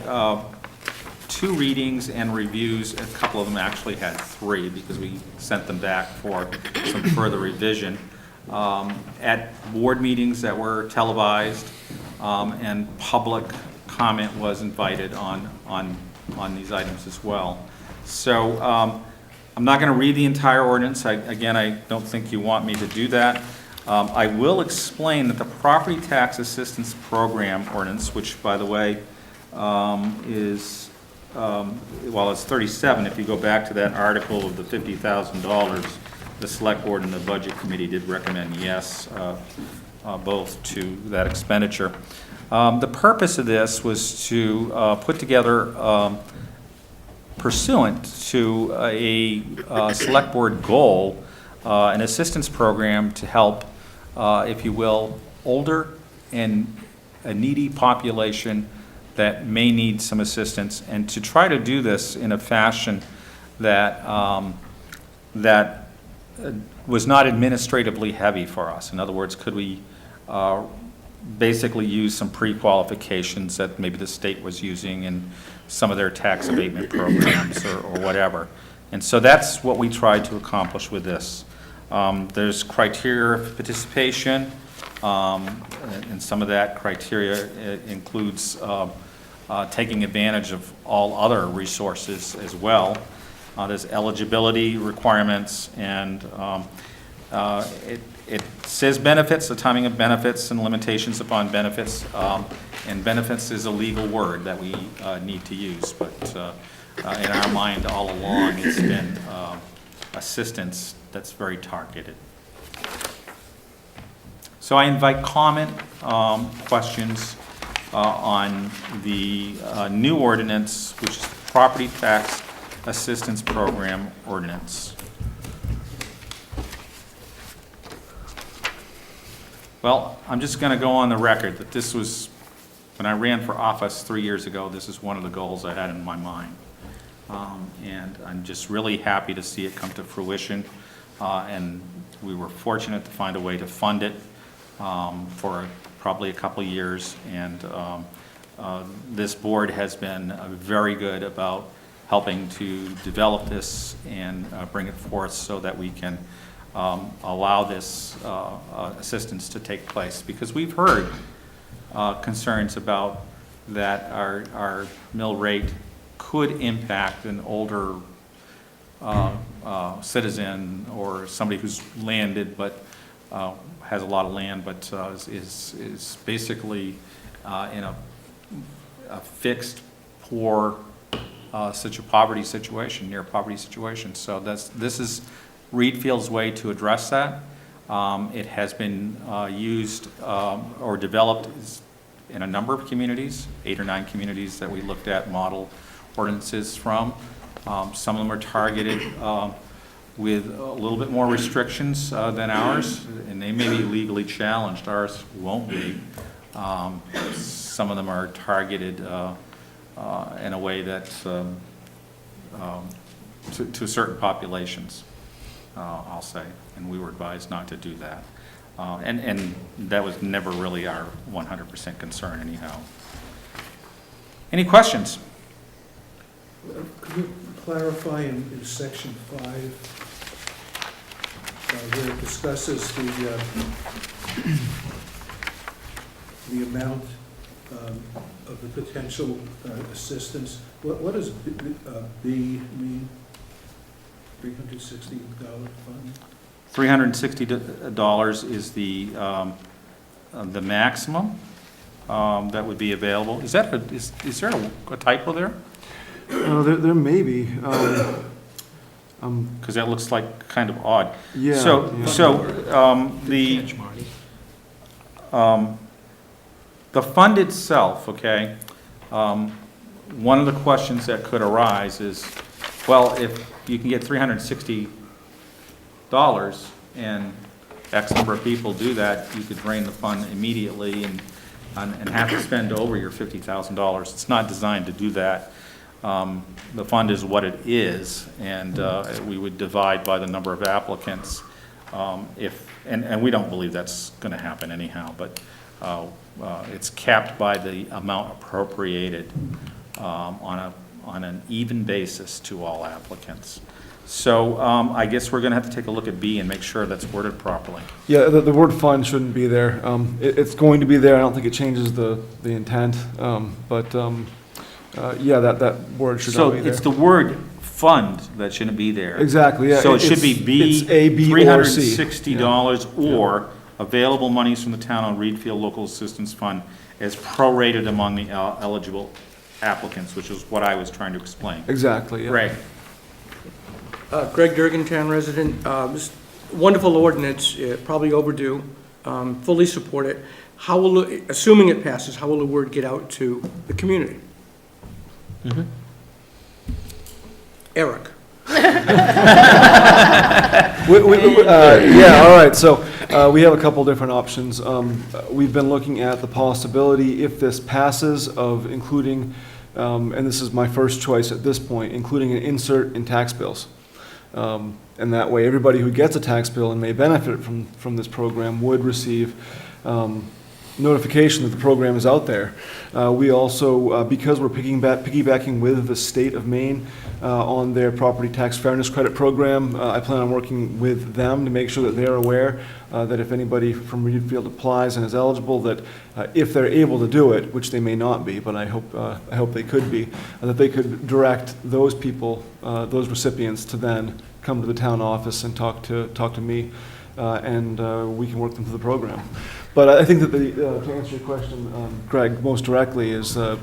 A: two readings and reviews. A couple of them actually had three because we sent them back for some further revision. At board meetings that were televised, and public comment was invited on these items as well. So I'm not going to read the entire ordinance. Again, I don't think you want me to do that. I will explain that the property tax assistance program ordinance, which, by the way, is, well, it's 37. If you go back to that article of the $50,000, the select board and the budget committee did recommend yes, both to that expenditure. The purpose of this was to put together, pursuant to a select board goal, an assistance program to help, if you will, older and a needy population that may need some assistance, and to try to do this in a fashion that that was not administratively heavy for us. In other words, could we basically use some pre-qualifications that maybe the state was using in some of their tax abatement programs or whatever. And so that's what we tried to accomplish with this. There's criteria of participation, and some of that criteria includes taking advantage of all other resources as well. There's eligibility requirements, and it says benefits, the timing of benefits and limitations upon benefits, and benefits is a legal word that we need to use, but in our mind all along it's been assistance that's very targeted. So I invite comment, questions on the new ordinance, which is the property tax assistance program ordinance. Well, I'm just going to go on the record that this was, when I ran for office 3 years ago, this is one of the goals I had in my mind. And I'm just really happy to see it come to fruition. And we were fortunate to find a way to fund it for probably a couple of years. And this board has been very good about helping to develop this and bring it forth so that we can allow this assistance to take place. Because we've heard concerns about that our mill rate could impact an older citizen or somebody who's landed but has a lot of land but is basically in a fixed poor poverty situation, near poverty situation. So this is Reedfield's way to address that. It has been used or developed in a number of communities, 8 or 9 communities that we looked at model ordinances from. Some of them are targeted with a little bit more restrictions than ours, and they may be legally challenged. Ours won't be. Some of them are targeted in a way that to certain populations, I'll say, and we were advised not to do that. And that was never really our 100% concern anyhow. Any questions?
H: clarify in section 5, where it discusses the amount of the potential assistance. What does B mean? $360 fund?
A: $360 is the maximum that would be available. Is that, is there a typo there?
G: There may be.
A: Because that looks like kind of odd.
G: Yeah.
A: So,
G: yeah.
A: the,
K: Catch, Marty.
A: the fund itself, okay, one of the questions that could arise is, well, if you can get $360 and X number of people do that, you could drain the fund immediately and have to spend over your $50,000. It's not designed to do that. The fund is what it is, and we would divide by the number of applicants. And we don't believe that's going to happen anyhow, but it's capped by the amount appropriated on an even basis to all applicants. So I guess we're going to have to take a look at B and make sure that's worded properly.
G: Yeah, the word fund shouldn't be there. It's going to be there. I don't think it changes the intent. Yeah, that word should not be
A: So
G: there.
A: it's the word fund that shouldn't be there.
G: Exactly, yeah.
A: So it should be B,
G: It's A, B, or C.
A: $360 or available monies from the town on Reed Field Local Assistance Fund as prorated among the eligible applicants, which is what I was trying to explain.
G: Exactly, yeah.
A: Greg?
L: Greg Durgan, town resident. This wonderful ordinance, probably overdue. Fully support it. How will, assuming it passes, how will the word get out to the community? Eric.
G: Yeah, all right, so we have a couple different options. We've been looking at the possibility, if this passes, of including, and this is my first choice at this point, including an insert in tax bills. And that way, everybody who gets a tax bill and may benefit from this program would receive notification that the program is out there. We also, because we're piggybacking with the state of Maine on their property tax fairness credit program, I plan on working with them to make sure that they're aware that if anybody from Reedfield applies and is eligible, that if they're able to do it, which they may not be, but I hope they could be, that they could direct those people, those recipients, to then come to the town office and talk to me, and we can work them through the program. But I think that to answer your question, Greg, most directly is the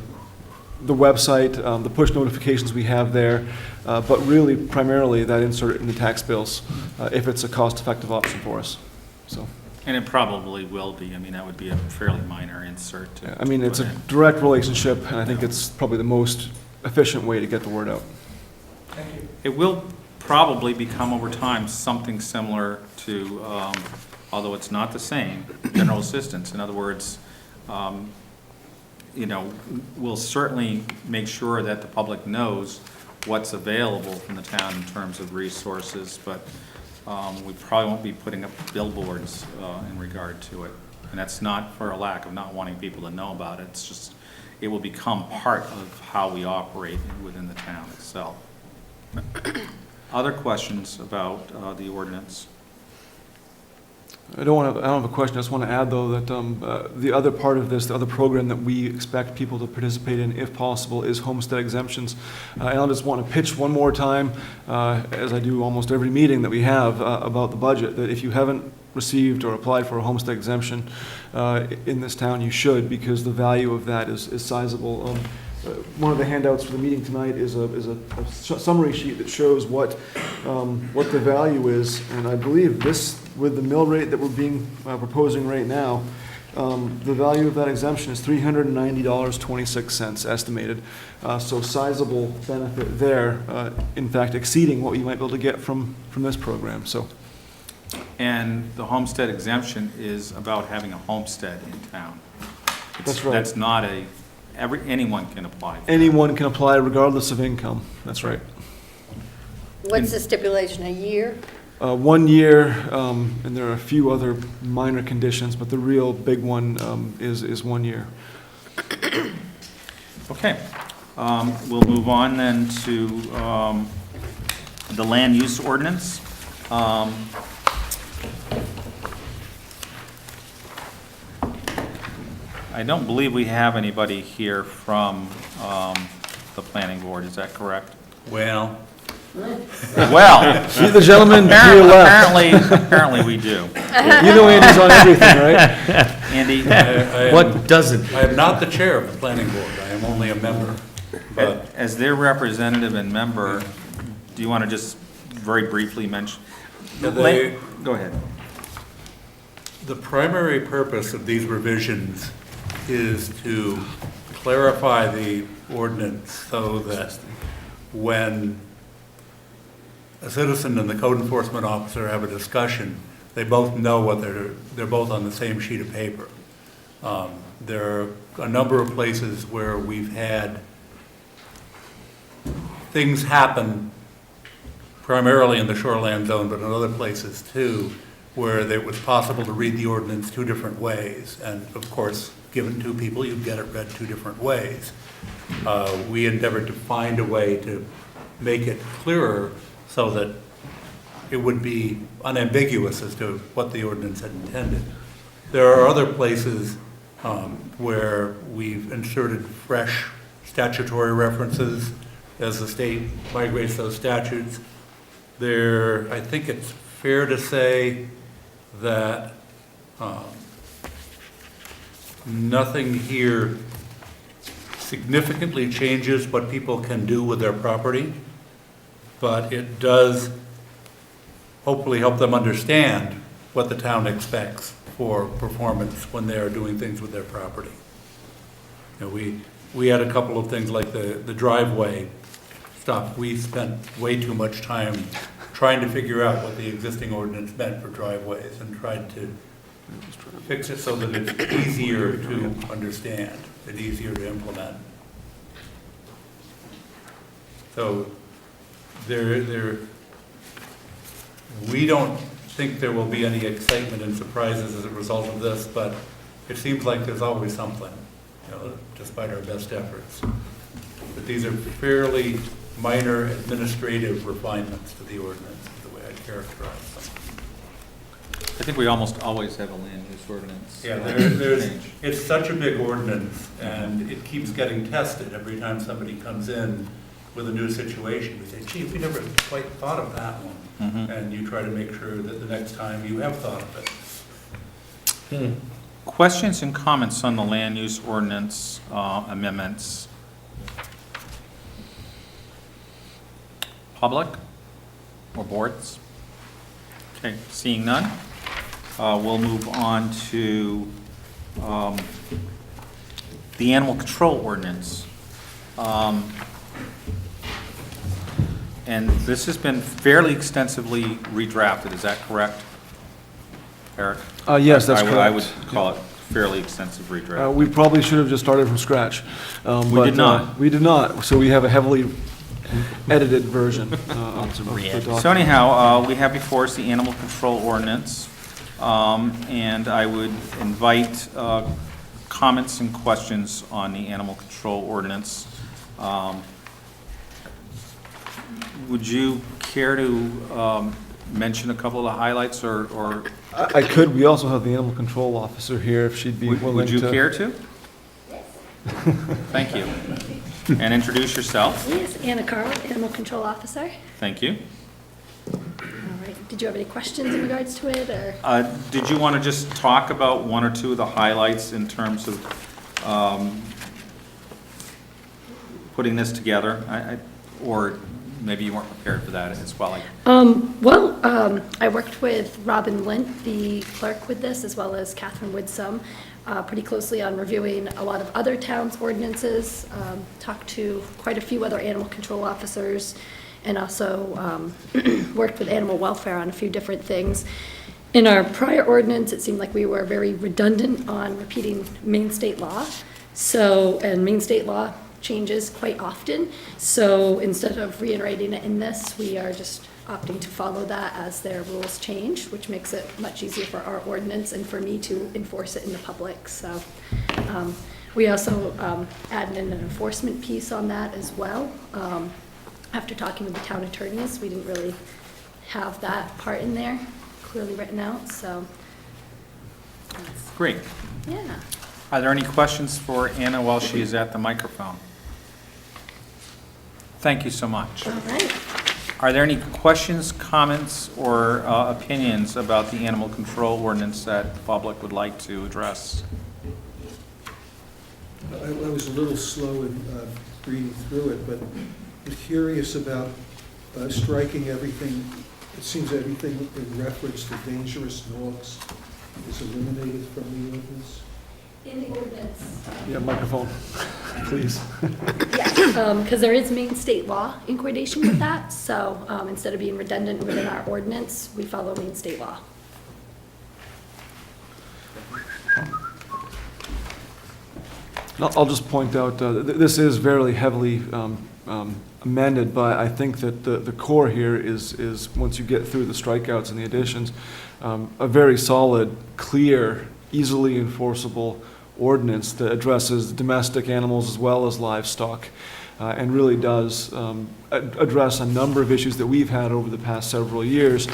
G: website, the push notifications we have there, but really primarily that insert in the tax bills, if it's a cost-effective option for us. So.
A: And it probably will be. I mean, that would be a fairly minor insert.
G: Yeah, I mean, it's a direct relationship, and I think it's probably the most efficient way to get the word out.
A: It will probably become over time something similar to, although it's not the same, general assistance. In other words, you know, we'll certainly make sure that the public knows what's available from the town in terms of resources, but we probably won't be putting up billboards in regard to it. And that's not for a lack of not wanting people to know about it. It's just, it will become part of how we operate within the town itself. Other questions about the ordinance?
G: I don't have a question. I just want to add, though, that the other part of this, the other program that we expect people to participate in, if possible, is homestead exemptions. And I'll just want to pitch one more time, as I do almost every meeting that we have about the budget, that if you haven't received or applied for a homestead exemption in this town, you should, because the value of that is sizable. One of the handouts for the meeting tonight is a summary sheet that shows what the value is, and I believe this, with the mill rate that we're proposing right now, the value of that exemption is $390.26 estimated. So sizable benefit there, in fact exceeding what you might be able to get from this program. So.
A: And the exemption is about having a homestead in town.
G: That's right.
A: That's not anyone can apply for that.
G: Anyone can apply regardless of income. That's right.
E: What's the stipulation, a year?
G: 1 year, and there are a few other minor conditions, but the real big one is 1 year.
A: Okay. We'll move on then to the land use ordinance. I don't believe we have anybody here from the planning board, is that correct?
C: Well,
A: Well,
G: See the gentleman to your left.
A: apparently we do.
G: You know Andy's on everything, right?
A: Andy,
K: What doesn't?
C: I am not the chair of the planning board, I am only a member. But
A: as their representative and member, do you want to just very briefly mention?
C: Yeah, they-
A: Go ahead.
C: the primary purpose of these revisions is to clarify the ordinance so that when a citizen and the code enforcement officer have a discussion, they both know what they're both on the same sheet of paper. There are a number of places where we've had things happen primarily in the shoreland zone, but in other places too, where it was possible to read the ordinance two different ways. And of course, given two people, you get it read two different ways. We endeavored to find a way to make it clearer so that it would be unambiguous as to what the ordinance had intended. There are other places where we've inserted fresh statutory references as the state migrates those statutes. I think it's fair to say that nothing here significantly changes what people can do with their property, but it does hopefully help them understand what the town expects for performance when they are doing things with their property. You know, we had a couple of things like the driveway stuff. We spent way too much time trying to figure out what the existing ordinance meant for driveways and tried to fix it so that it's easier to understand and easier to implement. So we don't think there will be any excitement and surprises as a result of this, but it seems like there's always something, you know, despite our best efforts. But these are fairly minor administrative refinements to the ordinance, is the way I'd characterize them.
A: I think we almost always have a land use ordinance.
C: Yeah,
A: change.
C: it's such a big ordinance, and it keeps getting tested every time somebody comes in with a new situation. We say, gee, we never quite thought of that one. And you try to make sure that the next time you have thought of it.
A: Questions and comments on the land use ordinance amendments? Public or boards? Okay, seeing none, we'll move on to the animal control ordinance. And this has been fairly extensively redrafted, is that correct, Eric?
G: Yes, that's correct.
A: I would call it fairly extensive redraft.
G: We probably should have just started from scratch.
A: We did not.
G: We did not, so we have a heavily edited version of the document.
A: So anyhow, we have before us the animal control ordinance, and I would invite comments and questions on the animal control ordinance. Would you care to mention a couple of the highlights, or
G: I could, we also have the animal control officer here, if she'd be willing to.
A: would you care to? Thank you. And introduce yourself.
M: Yes, Anna Carl, Animal Control Officer.
A: Thank you.
M: All right, did you have any questions in regards to it, or?
A: Did you want to just talk about one or two of the highlights in terms of putting this together? Or maybe you weren't prepared for that as well?
M: I worked with Robin Lint, the clerk, with this, as well as Catherine Woodsum, pretty closely on reviewing a lot of other towns' ordinances, talked to quite a few other animal control officers, and also worked with animal welfare on a few different things. In our prior ordinance, it seemed like we were very redundant on repeating Maine state law. And Maine state law changes quite often. So instead of reiterating it in this, we are just opting to follow that as their rules change, which makes it much easier for our ordinance and for me to enforce it in the public. So We also added in an enforcement piece on that as well. After talking with the town attorneys, we didn't really have that part in there clearly written out, so.
A: Great.
M: Yeah.
A: Are there any questions for Anna while she is at the microphone? Thank you so much.
M: All right.
A: Are there any questions, comments, or opinions about the animal control ordinance that the public would like to address?
H: I was a little slow in reading through it, but I'm curious about striking everything. It seems everything in reference to dangerous dogs is eliminated from the ordinance.
M: In the ordinance.
G: Yeah, microphone, please.
M: Yeah, because there is Maine state law in coordination with that, so instead of being redundant within our ordinance, we follow Maine state law.
G: I'll just point out, this is very heavily amended, but I think that the core here is, once you get through the strikeouts and the additions, a very solid, clear, easily enforceable ordinance that addresses domestic animals as well as livestock, and really does address a number of issues that we've had over the past several years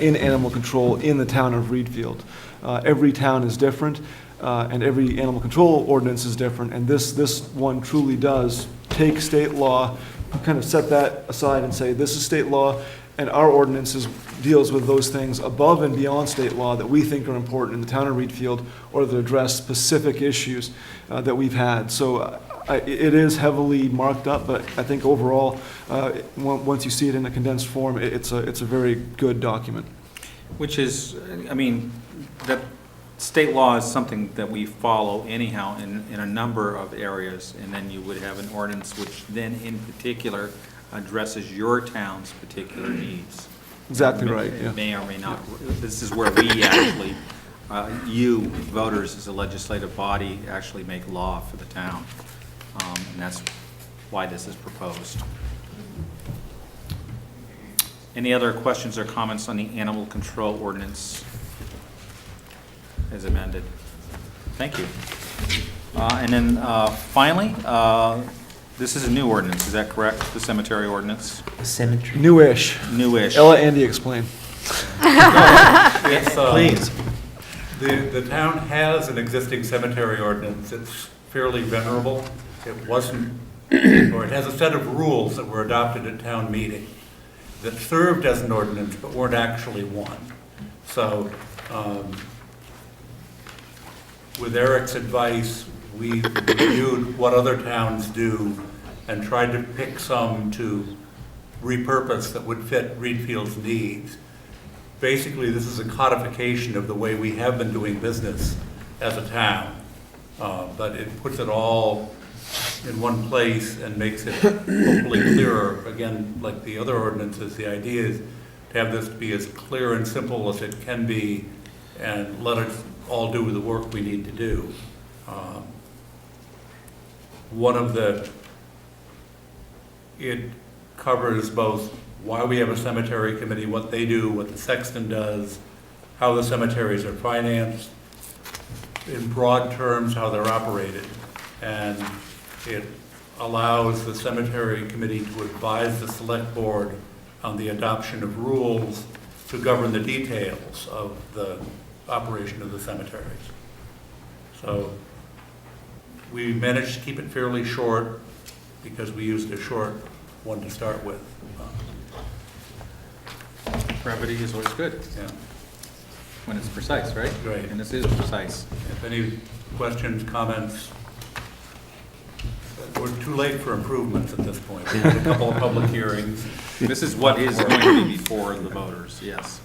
G: in animal control in the town of Reedfield. Every town is different, and every animal control ordinance is different, and this one truly does take state law, kind of set that aside and say, this is state law, and our ordinances deals with those things above and beyond state law that we think are important in the town of Reedfield, or that address specific issues that we've had. So it is heavily marked up, but I think overall, once you see it in a condensed form, it's a very good document.
A: Which is, I mean, that state law is something that we follow anyhow in a number of areas, and then you would have an ordinance which then in particular addresses your town's particular needs.
G: Exactly right, yeah.
A: It may or may not. This is where we actually, you voters as a legislative body actually make law for the town. And that's why this is proposed. Any other questions or comments on the animal control ordinance as amended? Thank you. And then finally, this is a new ordinance, is that correct? The cemetery ordinance?
K: Cemetery.
G: Newish.
A: Newish.
G: I'll let Andy explain.
C: It's,
K: Please.
C: The town has an existing cemetery ordinance. It's fairly venerable. It wasn't, or it has a set of rules that were adopted at town meeting that served as an ordinance but weren't actually one. So with Eric's advice, we reviewed what other towns do and tried to pick some to repurpose that would fit Reedfield's needs. Basically, this is a codification of the way we have been doing business as a town, but it puts it all in one place and makes it hopefully clearer. Again, like the other ordinances, the idea is to have this be as clear and simple as it can be and let us all do the work we need to do. It covers both why we have a cemetery committee, what they do, what the sexton does, how the cemeteries are financed, in broad terms, how they're operated. And it allows the cemetery committee to advise the select board on the adoption of rules to govern the details of the operation of the cemeteries. So we managed to keep it fairly short because we used a short one to start with.
A: Brevity is always good.
C: Yeah.
A: When it's precise, right?
C: Right.
A: And this is precise.
C: If any questions, comments? We're too late for improvements at this point. We had a couple of public hearings.
A: This is what is going to be before the voters, yes.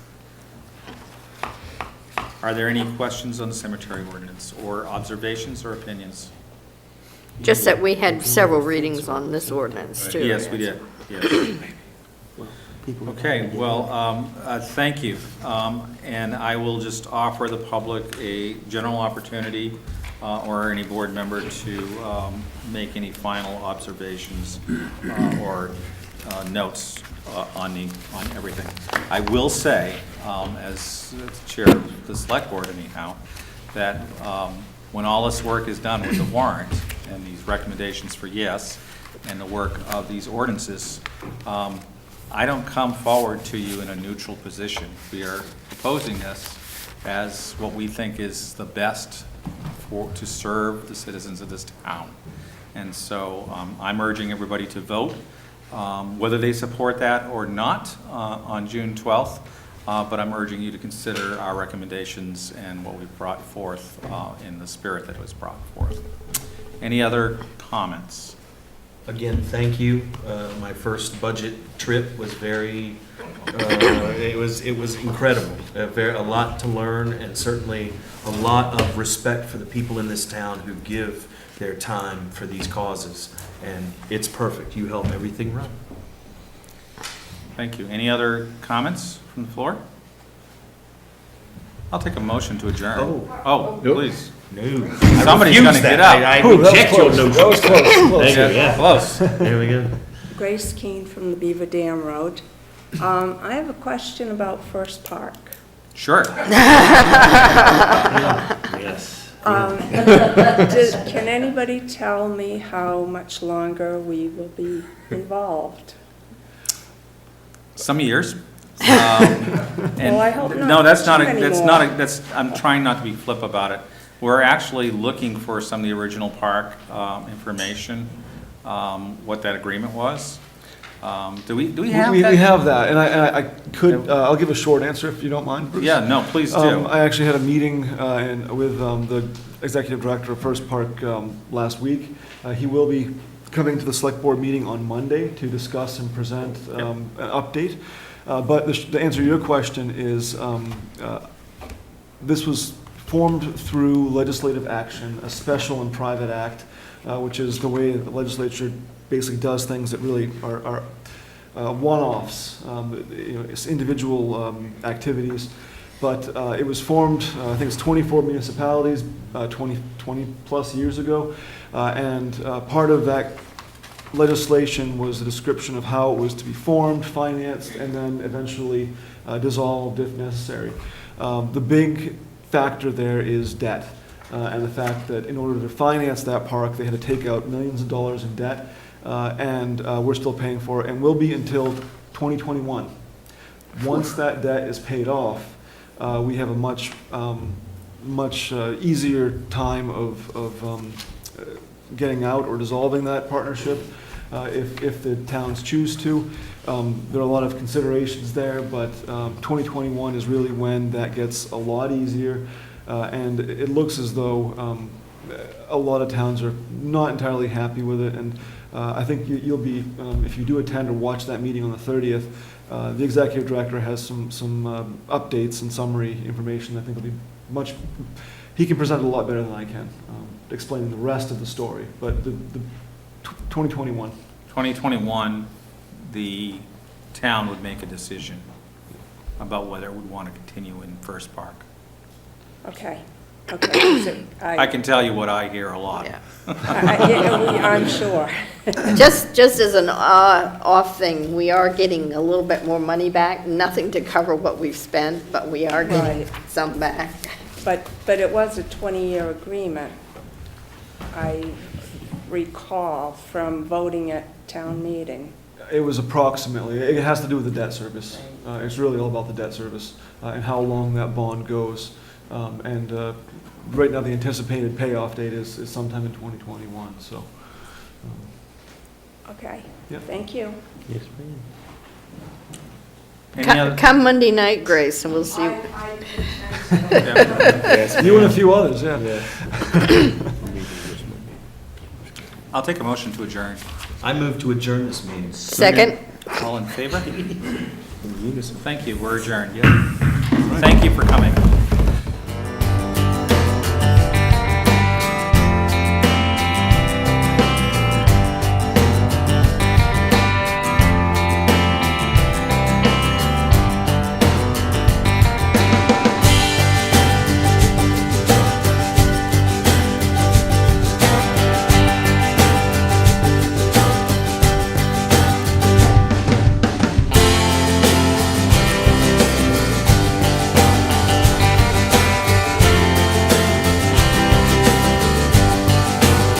A: Are there any questions on the cemetery ordinance, or observations or opinions?
E: Just that we had several readings on this ordinance, too.
A: Yes, we did, yes. Okay, well, thank you. And I will just offer the public a general opportunity, or any board member to make any final observations or notes on everything. I will say, as chair of the select board anyhow, that when all this work is done with the warrant and these recommendations for yes, and the work of these ordinances, I don't come forward to you in a neutral position. We are proposing this as what we think is the best to serve the citizens of this town. And so I'm urging everybody to vote, whether they support that or not on June 12th, but I'm urging you to consider our recommendations and what we've brought forth in the spirit that was brought forth. Any other comments?
D: Again, thank you. My first budget trip was it was incredible. A lot to learn, and certainly a lot of respect for the people in this town who give their time for these causes. And it's perfect. You help everything run.
A: Thank you. Any other comments from the floor? I'll take a motion to adjourn. Oh, please.
D: No.
A: Somebody's going to get out.
D: I reject your notion.
K: That was close.
D: Thank you, yeah.
A: Close.
D: There we go.
N: Grace Keene from the Beaver Dam Road. I have a question about First Park.
A: Sure.
D: Yes.
N: Can anybody tell me how much longer we will be involved?
A: Some years.
N: Well, I hope not
A: No, that's not,
N: too many
A: that's
N: more.
A: not, that's, I'm trying not to be flip about it. We're actually looking for some of the original park information, what that agreement was. Do we have that?
G: We have that, and I could, I'll give a short answer if you don't mind, Bruce.
A: Yeah, no, please do.
G: I actually had a meeting with the executive director of First Park last week. He will be coming to the select board meeting on Monday to discuss and present an update. But the answer to your question is, this was formed through legislative action, a special and private act, which is the way the legislature basically does things that really are one-offs, it's individual activities. But it was formed, I think it's 24 municipalities, 20 plus years ago, and part of that legislation was a description of how it was to be formed, financed, and then eventually dissolved if necessary. The big factor there is debt, and the fact that in order to finance that park, they had to take out millions of dollars in debt, and we're still paying for it, and will be until 2021. Once that debt is paid off, we have a much easier time of getting out or dissolving that partnership if the towns choose to. There are a lot of considerations there, but 2021 is really when that gets a lot easier, and it looks as though a lot of towns are not entirely happy with it, and I think you'll be, if you do attend or watch that meeting on the 30th, the executive director has some updates and summary information that I think will be he can present it a lot better than I can, explaining the rest of the story, but the 2021.
A: 2021, the town would make a decision about whether it would want to continue in First Park.
N: Okay. So
A: I can tell you what I hear a lot.
E: Yeah.
N: I'm sure.
E: Just as an off thing, we are getting a little bit more money back, nothing to cover what we've spent, but we are getting
N: Right.
E: some back.
N: But it was a 20-year agreement, I recall, from voting at town meeting.
G: It was approximately, it has to do with the debt service. It's really all about the debt service and how long that bond goes. And right now, the anticipated payoff date is sometime in 2021, so.
N: Okay,
G: Yeah.
N: thank you.
D: Yes, ma'am.
A: Any other?
E: Come Monday night, Grace, and we'll see.
G: You and a few others, yeah.
A: I'll take a motion to adjourn.
D: I move to adjourn this meeting.
E: Second?
A: All in favor? Thank you, we're adjourned. Thank you for coming.